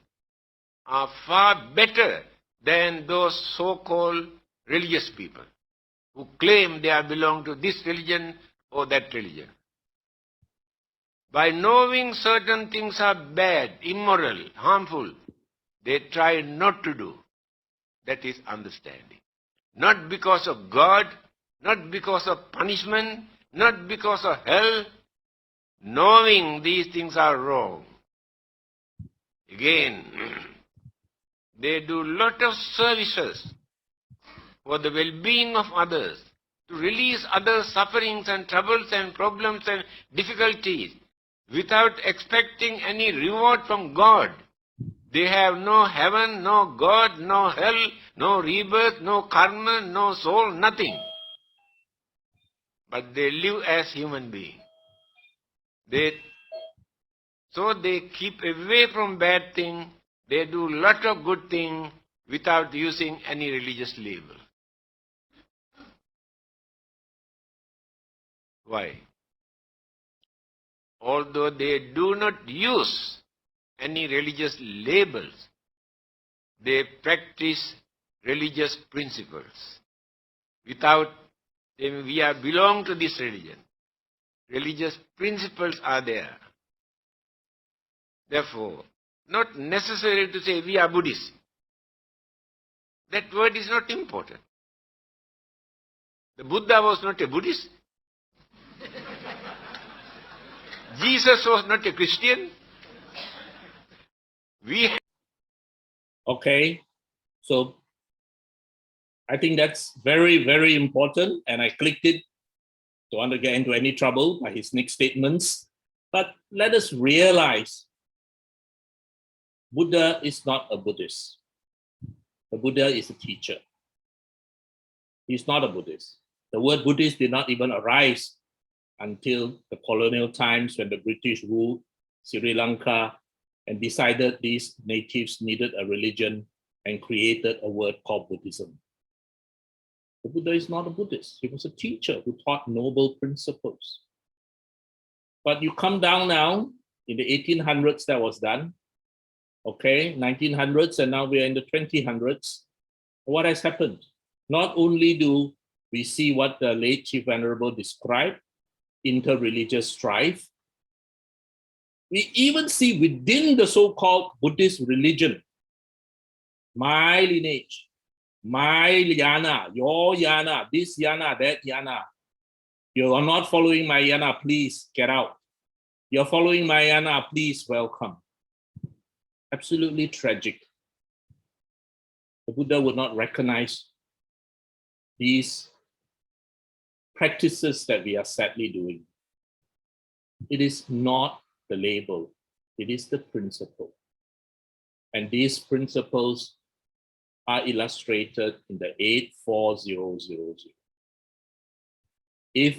are far better than those so-called religious people who claim they belong to this religion or that religion. By knowing certain things are bad, immoral, harmful, they try not to do. That is understanding. Not because of God, not because of punishment, not because of hell. Knowing these things are wrong. Again, they do lot of services for the well-being of others, to release other sufferings and troubles and problems and difficulties without expecting any reward from God. They have no heaven, no God, no hell, no rebirth, no karma, no soul, nothing. But they live as human beings. So they keep away from bad things. They do lot of good things without using any religious label. Why? Although they do not use any religious labels, they practice religious principles. Without them, we belong to this religion. Religious principles are there. Therefore, not necessary to say we are Buddhists. That word is not important. The Buddha was not a Buddhist. Jesus was not a Christian. Okay, so I think that's very, very important, and I clicked it. Don't want to get into any trouble by his next statements. But let us realize Buddha is not a Buddhist. The Buddha is a teacher. He's not a Buddhist. The word Buddhist did not even arise until the colonial times when the British ruled Sri Lanka and decided these natives needed a religion and created a word called Buddhism. The Buddha is not a Buddhist. He was a teacher who taught noble principles. But you come down now, in the 1800s that was done, okay, 1900s, and now we are in the 2000s. What has happened? Not only do we see what the late Chief Venerable described, inter-religious strife, we even see within the so-called Buddhist religion, my lineage, my yana, your yana, this yana, that yana. You are not following my yana, please get out. You're following my yana, please welcome. Absolutely tragic. The Buddha would not recognize these practices that we are sadly doing. It is not the label, it is the principle. And these principles are illustrated in the 84000. If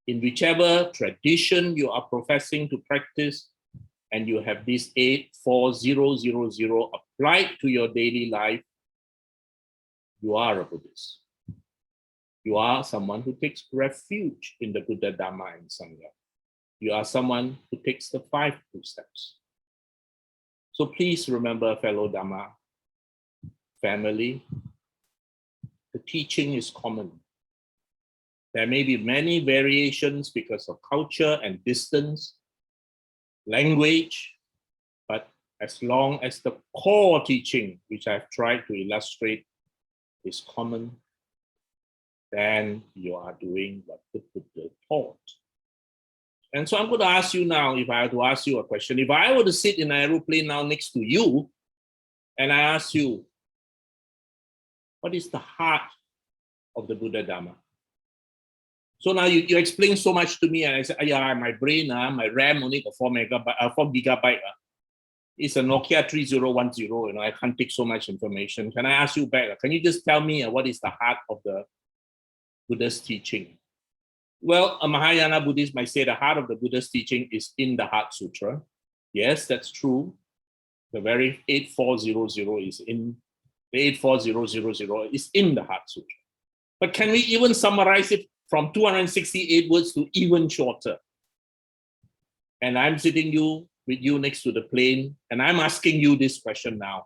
in whichever tradition you are professing to practice and you have this 84000 applied to your daily life, you are a Buddhist. You are someone who takes refuge in the Buddha, Dhamma, and Sangha. You are someone who takes the 5 precepts. So please remember, fellow Dhamma, family, the teaching is common. There may be many variations because of culture and distance, language, but as long as the core teaching, which I've tried to illustrate, is common, then you are doing what the Buddha taught. And so I'm going to ask you now, if I had to ask you a question, if I were to sit in an aeroplane now next to you, and I ask you, what is the heart of the Buddha Dhamma? So now you explain so much to me, and I say, yeah, my brain, my RAM only got 4 gigabyte. It's a Nokia 3010, I can't take so much information. Can I ask you back? Can you just tell me what is the heart of the Buddha's teaching? Well, a Mahayana Buddhist might say the heart of the Buddha's teaching is in the Heart Sutra. Yes, that's true. The very 8400 is in the 84000 is in the Heart Sutra. But can we even summarize it from 268 words to even shorter? And I'm sitting with you next to the plane, and I'm asking you this question now.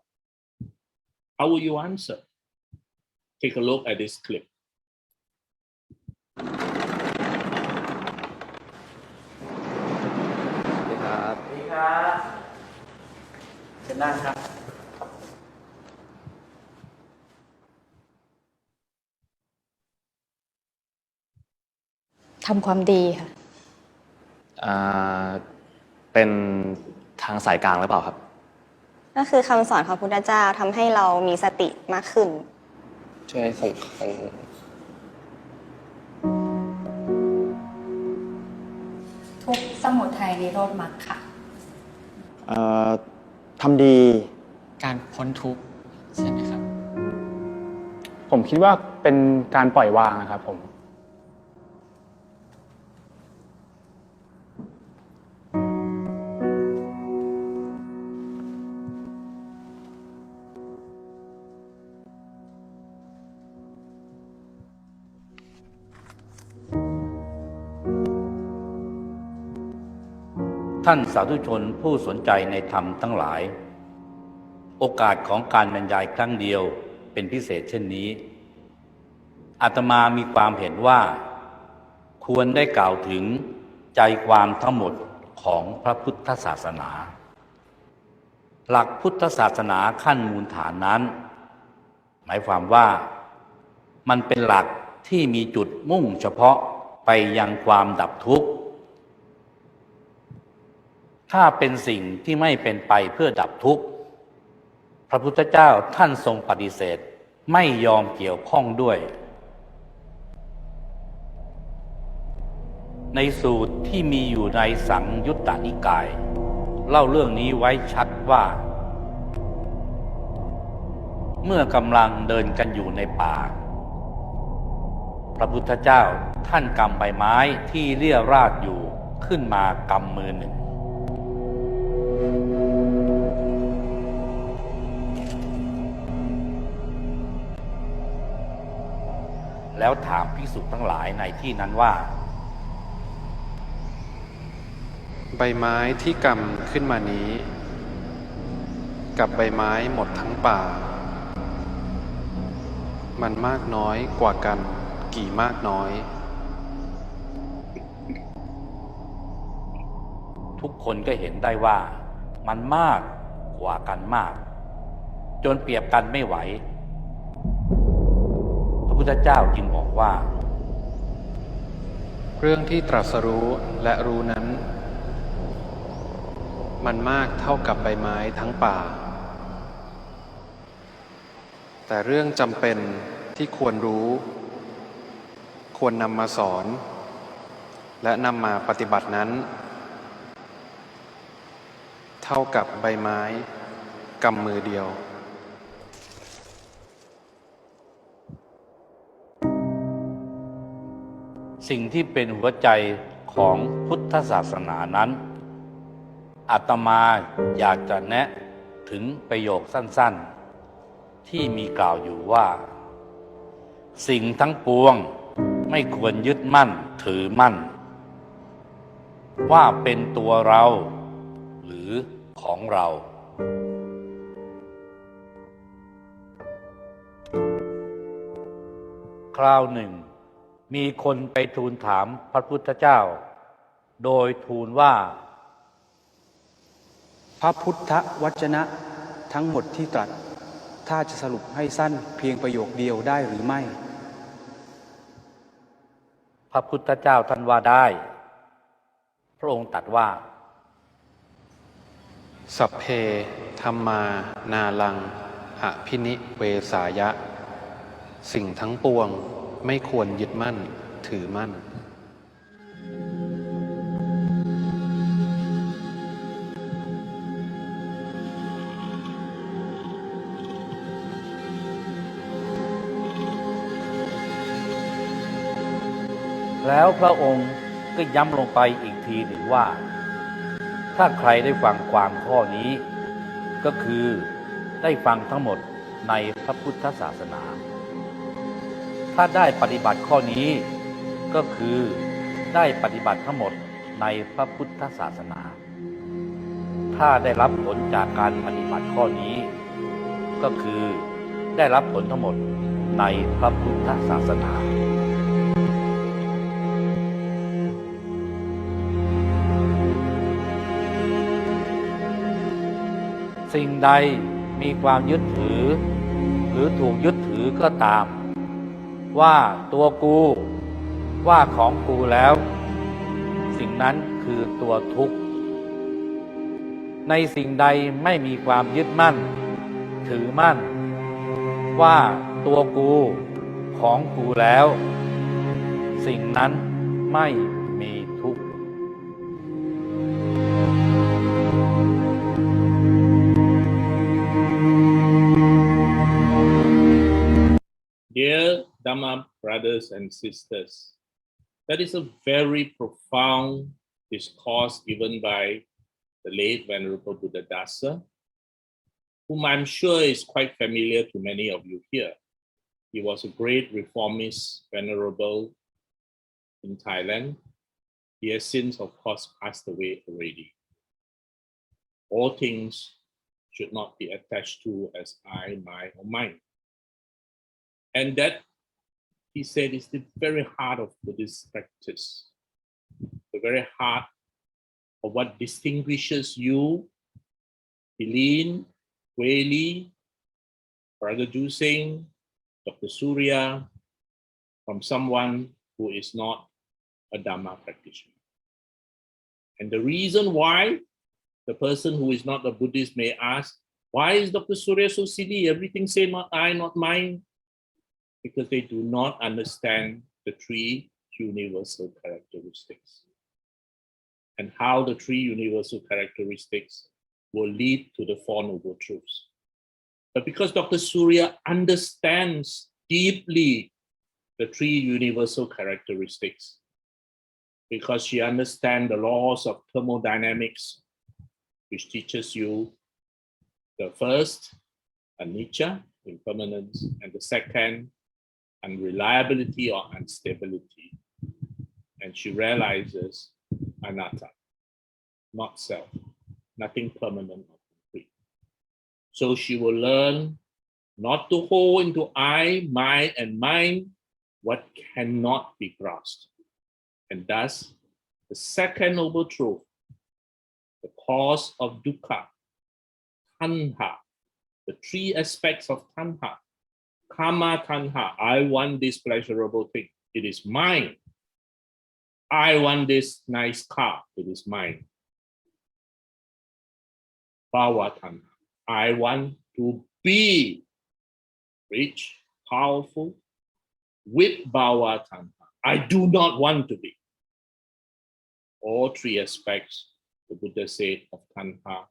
How will you answer? Take a look at this clip.ทำความดีค่ะเป็นทางสายกลางหรือเปล่าครับก็คือคำสอนของพระพุทธเจ้าทำให้เรามีสติมากขึ้นช่วยส่ง นิโรธมรรคค่ะทำดีการพ้นทุกข์ใช่ไหมครับ ผมคิดว่าเป็นการปล่อยวางนะครับผมท่านสาธุชนผู้สนใจในธรรมทั้งหลายโอกาสของการบรรยายครั้งเดียวเป็นพิเศษเช่นนี้อาตมามีความเห็นว่าควรได้กล่าวถึงใจความทั้งหมดของพระพุทธศาสนาหลักพุทธศาสนาขั้นมูลฐานนั้นหมายความว่ามันเป็นหลักที่มีจุดมุ่งเฉพาะไปยังความดับทุกข์ถ้าเป็นสิ่งที่ไม่เป็นไปเพื่อดับทุกข์พระพุทธเจ้าท่านทรงปฏิเสธไม่ยอมเกี่ยวข้องด้วยในสูตรที่มีอยู่ในสังยุตตนิกายเล่าเรื่องนี้ไว้ชัดว่าเมื่อกำลังเดินกันอยู่ในป่าพระพุทธเจ้าท่านกำใบไม้ที่เรี่ยราดอยู่ขึ้นมากำมือหนึ่งแล้วถามภิกษุทั้งหลายในที่นั้นว่าใบไม้ที่กำขึ้นมานี้กับใบไม้หมดทั้งป่ามันมากน้อยกว่ากันกี่มากน้อยทุกคนก็เห็นได้ว่ามันมากกว่ากันมากจนเปรียบกันไม่ไหวพระพุทธเจ้าจึงบอกว่าเรื่องที่ตรัสรู้และรู้นั้นมันมากเท่ากับใบไม้ทั้งป่าแต่เรื่องจำเป็นที่ควรรู้ควรนำมาสอนและนำมาปฏิบัตินั้นเท่ากับใบไม้กำมือเดียวสิ่งที่เป็นหัวใจของพุทธศาสนานั้นอาตมาอยากจะแนะถึงประโยคสั้นๆที่มีกล่าวอยู่ว่าสิ่งทั้งปวงไม่ควรยึดมั่นถือมั่นว่าเป็นตัวเราหรือของเราคราวหนึ่งมีคนไปทูลถามพระพุทธเจ้าโดยทูลว่าพระพุทธวจนะทั้งหมดที่ตรัสถ้าจะสรุปให้สั้นเพียงประโยคเดียวได้หรือไม่พระพุทธเจ้าท่านว่าได้พระองค์ตรัสว่าสัพเพธัมมานาลังอภินิเวสายะสิ่งทั้งปวงไม่ควรยึดมั่นถือมั่นแล้วพระองค์ก็ย้ำลงไปอีกทีหนึ่งว่าถ้าใครได้ฟังความข้อนี้ก็คือได้ฟังทั้งหมดในพระพุทธศาสนาถ้าได้ปฏิบัติข้อนี้ก็คือได้ปฏิบัติทั้งหมดในพระพุทธศาสนาถ้าได้รับผลจากการปฏิบัติข้อนี้ก็คือได้รับผลทั้งหมดในพระพุทธศาสนาสิ่งใดมีความยึดถือหรือถูกยึดถือก็ตามว่าตัวกูว่าของกูแล้วสิ่งนั้นคือตัวทุกข์ในสิ่งใดไม่มีความยึดมั่นถือมั่นว่าตัวกูของกูแล้วสิ่งนั้นไม่มีทุกข์ Dear Dhamma brothers and sisters, that is a very profound discourse given by the late Venerable Buddhadasa, whom I'm sure is quite familiar to many of you here. He was a great reformist venerable in Thailand. He has since, of course, passed away already. All things should not be attached to as I, my, or mine. And that, he said, is the very heart of Buddhist practice, the very heart of what distinguishes you, Helene, Wei Li, Brother Du Sing, Dr. Surya, from someone who is not a Dhamma practitioner. And the reason why the person who is not a Buddhist may ask, why is Dr. Surya so silly? Everything say not I, not mine. Because they do not understand the three universal characteristics and how the three universal characteristics will lead to the Four Noble Truths. But because Dr. Surya understands deeply the three universal characteristics, because she understands the laws of thermodynamics, which teaches you the first, anicca, impermanence, and the second, unreliability or instability. And she realizes anatta, not self, nothing permanent or complete. So she will learn not to hold into I, my, and mine what cannot be grasped. And thus, the second noble truth, the cause of dukkha, tanha, the three aspects of tanha, kama tanha, I want this pleasurable thing, it is mine. I want this nice car, it is mine. Bhava tanha, I want to be rich, powerful, with bhava tanha. I do not want to be. All three aspects, the Buddha said, of tanha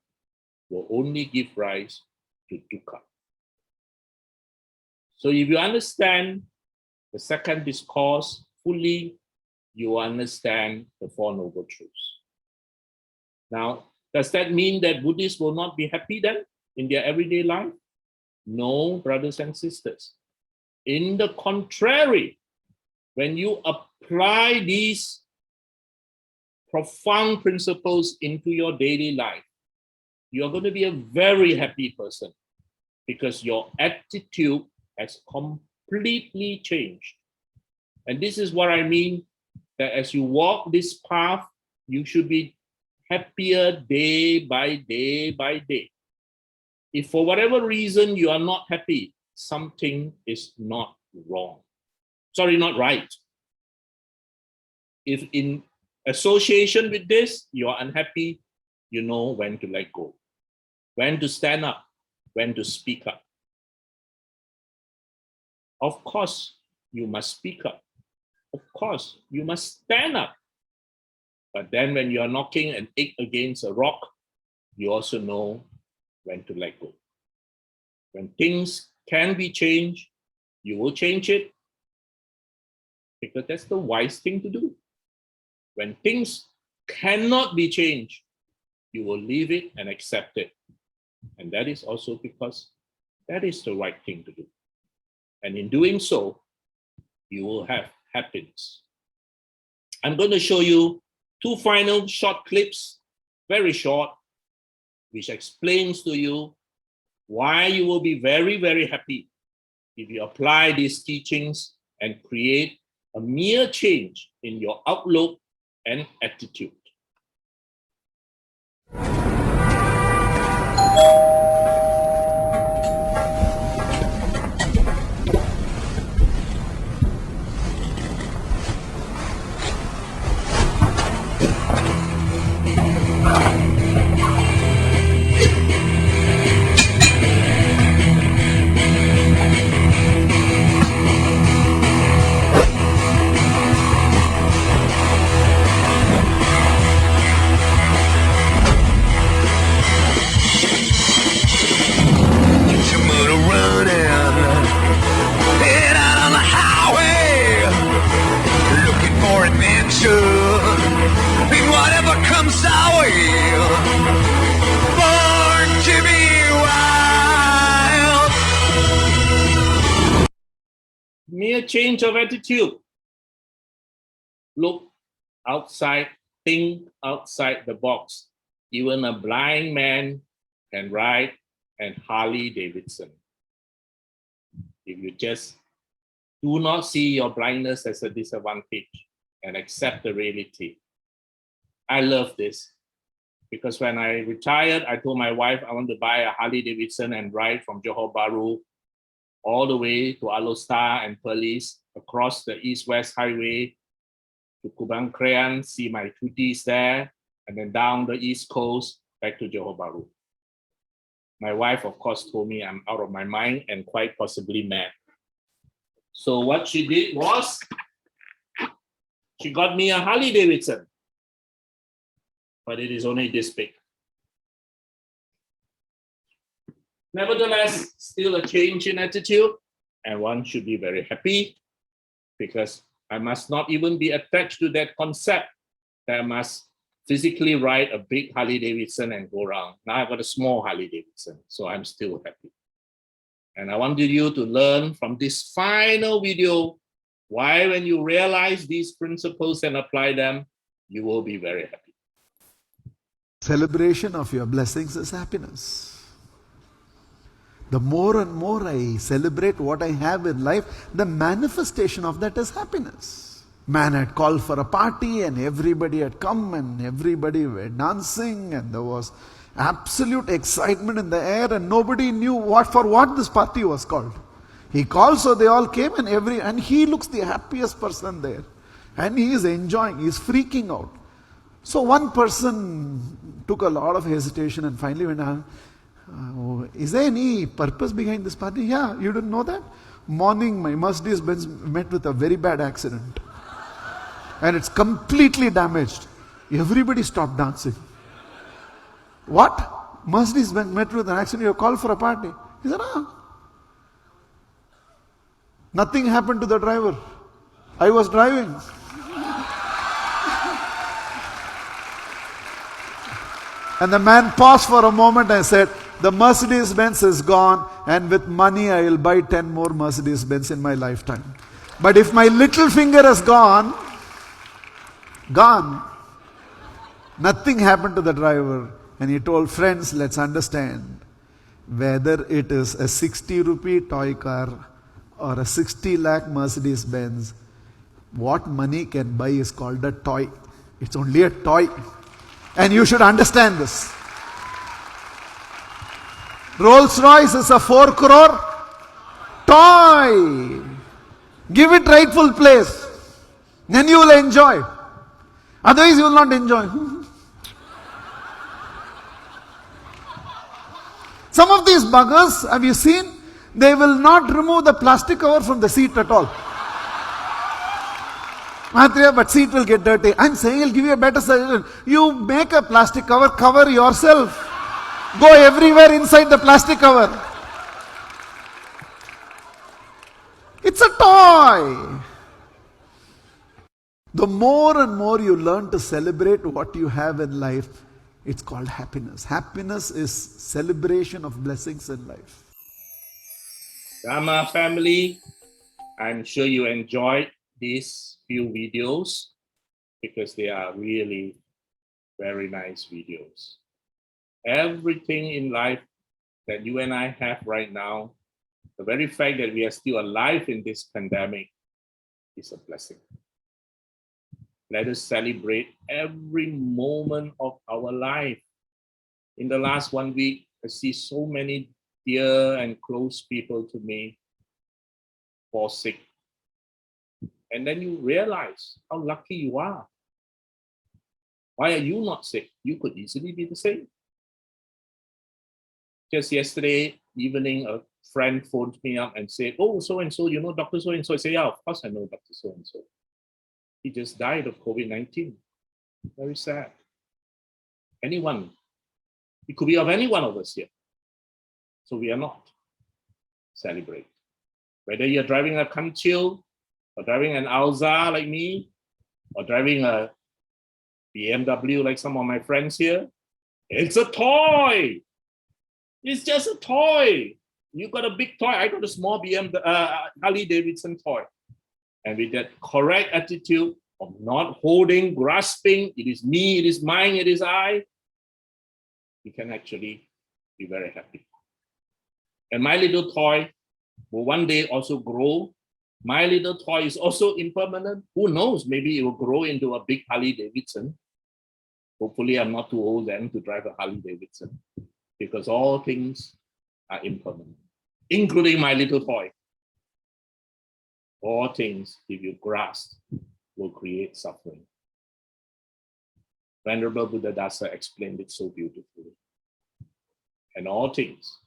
will only give rise to dukkha. So if you understand the second discourse fully, you understand the Four Noble Truths. Now, does that mean that Buddhists will not be happy then in their everyday life? No, brothers and sisters. In the contrary, when you apply these profound principles into your daily life, you're going to be a very happy person because your attitude has completely changed. And this is what I mean, that as you walk this path, you should be happier day by day by day. If for whatever reason you are not happy, something is not wrong. Sorry, not right. If in association with this, you are unhappy, you know when to let go, when to stand up, when to speak up. Of course, you must speak up. Of course, you must stand up. But then when you are knocking an egg against a rock, you also know when to let go. When things can be changed, you will change it because that's the wise thing to do. When things cannot be changed, you will leave it and accept it. And that is also because that is the right thing to do. And in doing so, you will have happiness. I'm going to show you two final short clips, very short, which explains to you why you will be very, very happy if you apply these teachings and create a mere change in your outlook and attitude. mere change of attitude. Look outside, think outside the box. Even a blind man can ride an Harley Davidson. If you just do not see your blindness as a disadvantage and accept the reality. I love this because when I retired, I told my wife I want to buy a Harley Davidson and ride from Johor Bahru all the way to Alostar and Perlis, across the East-West Highway to Kubang Krian, see my tutis there, and then down the East Coast back to Johor Bahru. My wife, of course, told me I'm out of my mind and quite possibly mad. So what she did was, she got me a Harley Davidson, but it is only this big. Nevertheless, still a change in attitude, and one should be very happy because I must not even be attached to that concept that I must physically ride a big Harley Davidson and go around. Now I've got a small Harley Davidson, so I'm still happy. And I wanted you to learn from this final video why when you realize these principles and apply them, you will be very happy. Celebration of your blessings is happiness. The more and more I celebrate what I have in life, the manifestation of that is happiness. Man had called for a party and everybody had come and everybody were dancing and there was absolute excitement in the air and nobody knew for what this party was called. He called, so they all came and he looks the happiest person there. And he is enjoying, he is freaking out. So one person took a lot of hesitation and finally went on, is there any purpose behind this party? Yeah, you didn't know that? Morning, my Mercedes Benz met with a very bad accident. And it's completely damaged. Everybody stopped dancing. What? Mercedes Benz met with an accident, you called for a party. He said, nothing happened to the driver. I was driving. And the man paused for a moment and said, the Mercedes Benz is gone and with money I will buy 10 more Mercedes Benz in my lifetime. But if my little finger is gone, nothing happened to the driver. And he told, friends, let's understand, whether it is a 60 rupee toy car or a 60 lakh Mercedes Benz, what money can buy is called a toy. It's only a toy. And you should understand this. Rolls Royce is a 4 crore toy. Give it rightful place. Then you will enjoy. Otherwise you will not enjoy. Some of these buggers, have you seen? They will not remove the plastic cover from the seat at all. But seat will get dirty. I'm saying I'll give you a better suggestion. You make a plastic cover, cover yourself. Go everywhere inside the plastic cover. It's a toy. The more and more you learn to celebrate what you have in life, it's called happiness. Happiness is celebration of blessings in life. Dharma family, I'm sure you enjoyed these few videos because they are really very nice videos. Everything in life that you and I have right now, the very fact that we are still alive in this pandemic is a blessing. Let us celebrate every moment of our life. In the last 1 week, I see so many dear and close people to me fall sick. And then you realize how lucky you are. Why are you not sick? You could easily be the same. Just yesterday evening, a friend phoned me up and said, oh, so-and-so, you know Dr. So-and-so? I said, yeah, of course I know Dr. So-and-so. He just died of COVID-19. Very sad. Anyone. It could be of any one of us here. So we are not. Celebrate. Whether you're driving a Kanchil, or driving an Alza like me, or driving a BMW like some of my friends here, it's a toy. It's just a toy. You got a big toy, I got a small Harley Davidson toy. And with that correct attitude of not holding, grasping, it is me, it is mine, it is I, you can actually be very happy. And my little toy will one day also grow. My little toy is also impermanent. Who knows? Maybe it will grow into a big Harley Davidson. Hopefully, I'm not too old then to drive a Harley Davidson, because all things are impermanent, including my little toy. All things, if you grasp, will create suffering. Venerable Buddha Dasa explained it so beautifully. And all things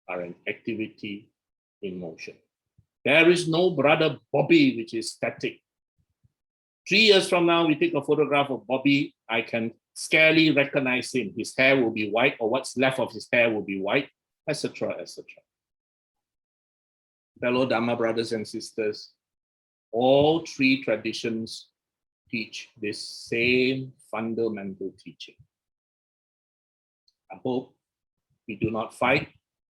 are an activity in motion. There is no brother Bobby which is static. 3 years from now, we take a photograph of Bobby, I can scarcely recognize him. His hair will be white, or what's left of his hair will be white, etc., etc. Fellow Dhamma brothers and sisters, all 3 traditions teach this same fundamental teaching. I hope we do not fight,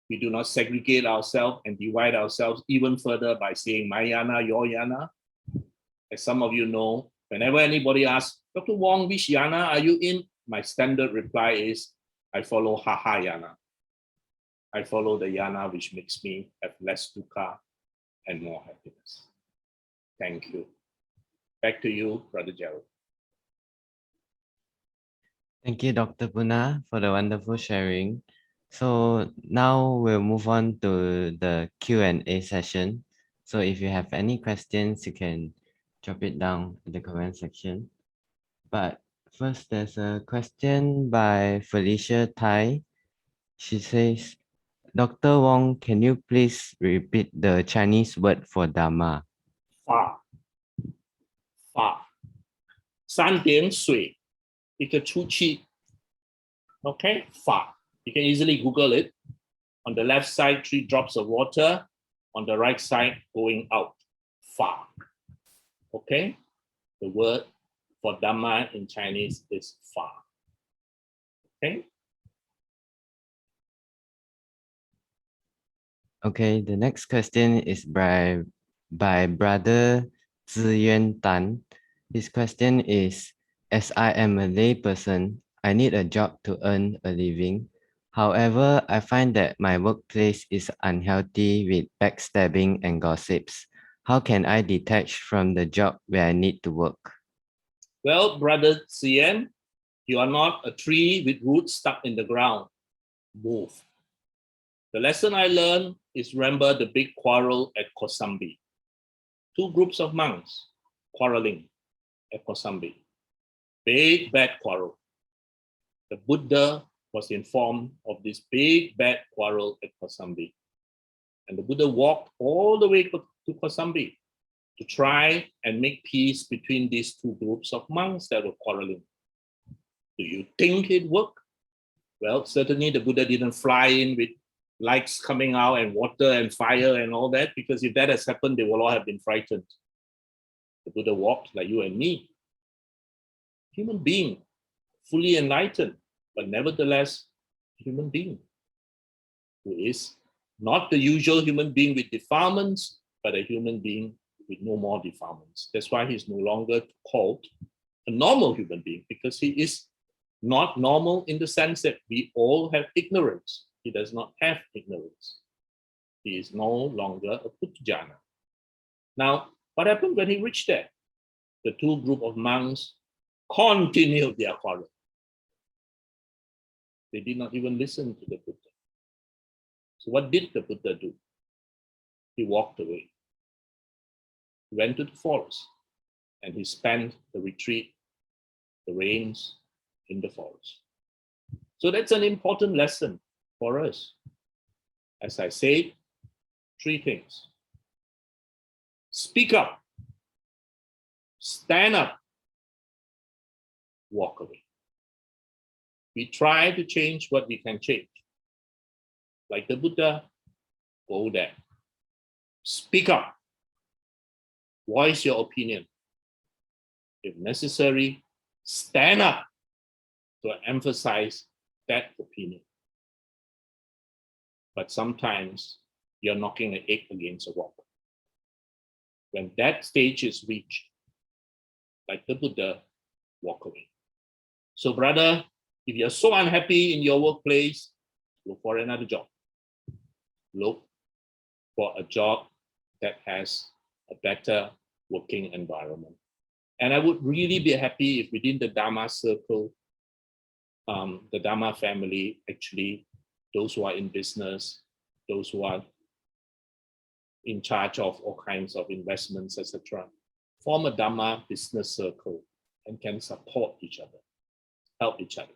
we do not segregate ourselves and divide ourselves even further by saying my yana, your yana. As some of you know, whenever anybody asks, Dr. Wong, which yana are you in? My standard reply is, I follow haha yana. I follow the yana which makes me have less dukkha and more happiness. Thank you. Back to you, Brother Gerald. Thank you, Dr. Punna, for the wonderful sharing. So now we'll move on to the Q&A session. So if you have any questions, you can drop it down in the comment section. But first, there's a question by Felicia Tai. She says, Dr. Wong, can you please repeat the Chinese word for Dharma? Fa. Fa. 3点水, 一个出气. Okay, fa. You can easily Google it. On the left side, 3 drops of water. On the right side, going out. Fa. Okay, the word for Dhamma in Chinese is fa. Okay. Okay, the next question is by Brother Ziyuan Tan. His question is, as I am a lay person, I need a job to earn a living. However, I find that my workplace is unhealthy with backstabbing and gossips. How can I detach from the job where I need to work? Well, Brother Ziyan, you are not a tree with roots stuck in the ground. Move. The lesson I learned is, remember the big quarrel at Kosambi. 2 groups of monks quarreling at Kosambi. Big bad quarrel. The Buddha was informed of this big bad quarrel at Kosambi. And the Buddha walked all the way to Kosambi to try and make peace between these 2 groups of monks that were quarreling. Do you think it worked? Well, certainly the Buddha didn't fly in with lights coming out and water and fire and all that, because if that has happened, they will all have been frightened. The Buddha walked like you and me. Human being, fully enlightened, but nevertheless, human being, who is not the usual human being with defilements, but a human being with no more defilements. That's why he's no longer called a normal human being, because he is not normal in the sense that we all have ignorance. He does not have ignorance. He is no longer a Puthujjana. Now, what happened when he reached there? The 2 group of monks continued their quarrel. They did not even listen to the Buddha. So what did the Buddha do? He walked away. He went to the forest and he spent the retreat, the rains in the forest. So that's an important lesson for us. As I said, 3 things. Speak up, stand up, walk away. We try to change what we can change. Like the Buddha, go there. Speak up. Voice your opinion. If necessary, stand up to emphasize that opinion. But sometimes you're knocking an egg against a rock. When that stage is reached, like the Buddha, walk away. So brother, if you're so unhappy in your workplace, look for another job. Look for a job that has a better working environment. And I would really be happy if within the Dharma circle, the Dharma family, actually, those who are in business, those who are in charge of all kinds of investments, etc., form a Dharma business circle and can support each other, help each other.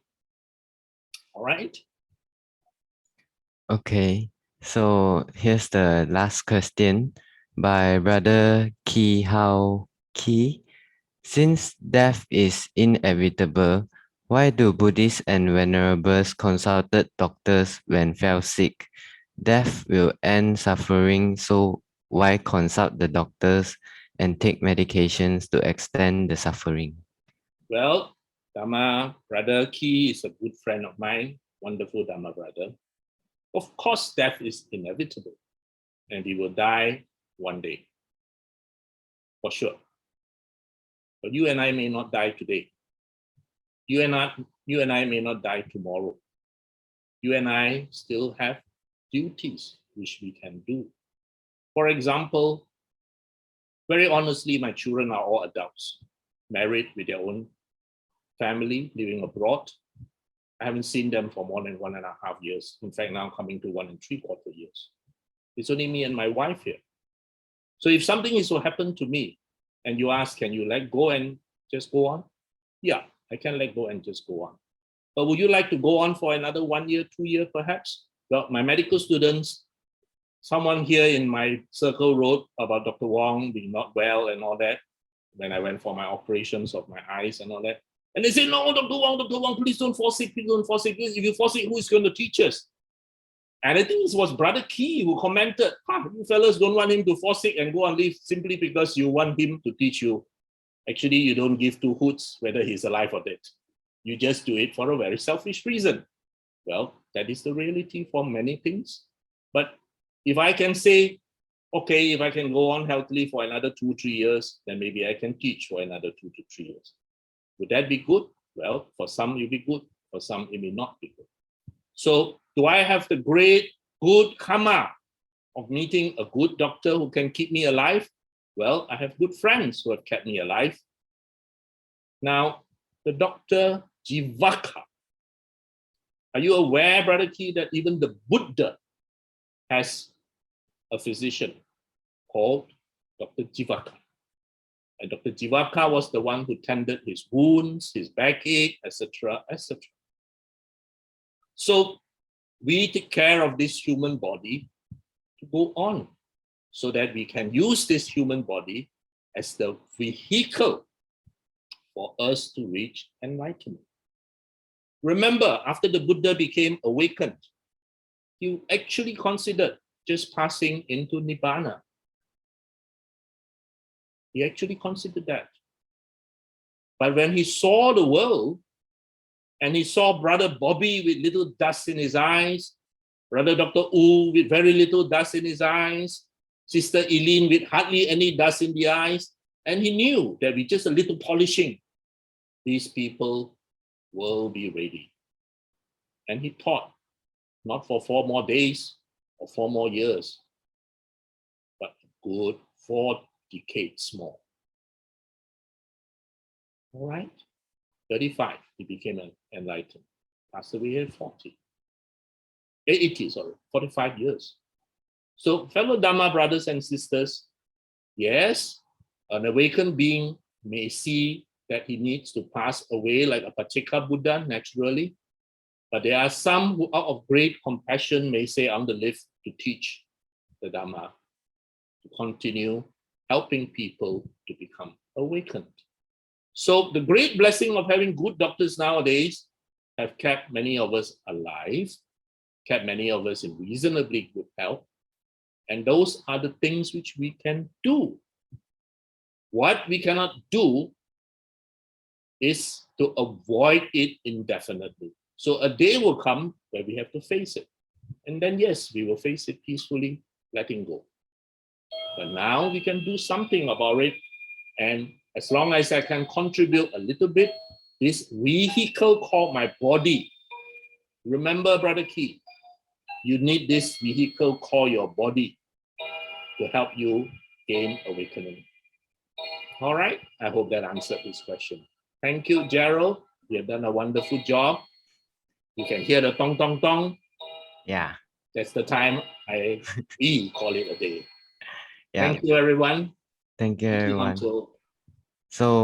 All right? Okay, so here's the last question by Brother Ki Hao Ki. Since death is inevitable, why do Buddhists and venerables consulted doctors when fell sick? Death will end suffering, so why consult the doctors and take medications to extend the suffering? Well, Dharma brother Ki is a good friend of mine, wonderful Dharma brother. Of course, death is inevitable, and we will die one day, for sure. But you and I may not die today. You and I may not die tomorrow. You and I still have duties which we can do. For example, very honestly, my children are all adults, married with their own family, living abroad. I haven't seen them for more than 1.5 years. In fact, now coming to 1 3/4 years. It's only me and my wife here. So if something is to happen to me, and you ask, can you let go and just go on? Yeah, I can let go and just go on. But would you like to go on for another 1 year, 2 years, perhaps? Well, my medical students, someone here in my circle wrote about Dr. Wong being not well and all that, when I went for my operations of my eyes and all that. And they say, no, Dr. Wong, please don't fall sick, please don't fall sick. If you fall sick, who is going to teach us? And I think it was Brother Ki who commented, you fellas don't want him to fall sick and go on leave simply because you want him to teach you. Actually, you don't give two hoots whether he's alive or dead. You just do it for a very selfish reason. Well, that is the reality for many things. But if I can say, okay, if I can go on healthily for another 2-3 years, then maybe I can teach for another 2 to 3 years. Would that be good? Well, for some it will be good, for some it may not be good. So do I have the great good karma of meeting a good doctor who can keep me alive? Well, I have good friends who have kept me alive. Now, the doctor Jivaka. Are you aware, Brother Ki, that even the Buddha has a physician called Dr. Jivaka? And Dr. Jivaka was the one who tended his wounds, his backache, etc., etc. So we take care of this human body to go on so that we can use this human body as the vehicle for us to reach enlightenment. Remember, after the Buddha became awakened, he actually considered just passing into Nibbana. He actually considered that. But when he saw the world, and he saw Brother Bobby with little dust in his eyes, Brother Dr. Wu with very little dust in his eyes, Sister Eileen with hardly any dust in the eyes, and he knew that with just a little polishing, these people will be ready. And he taught, not for 4 more days or 4 more years, but a good 4 decades more. All right? 35, he became enlightened. Passed away at 45 years. So, fellow Dhamma brothers and sisters, yes, an awakened being may see that he needs to pass away like a Pacceka Buddha naturally, but there are some who, out of great compassion, may say, I'm the live to teach the Dhamma, to continue helping people to become awakened. So the great blessing of having good doctors nowadays have kept many of us alive, kept many of us in reasonably good health, and those are the things which we can do. What we cannot do is to avoid it indefinitely. So a day will come where we have to face it. And then, yes, we will face it peacefully letting go. But now we can do something about it. And as long as I can contribute a little bit, this vehicle called my body. Remember, Brother Key, you need this vehicle called your body to help you gain awakening. All right, I hope that answered this question. Thank you, Gerald. You have done a wonderful job. You can hear the tong tong tong. Yeah. That's the time we call it a day. Yeah. Thank you, everyone. Thank you, everyone. Until So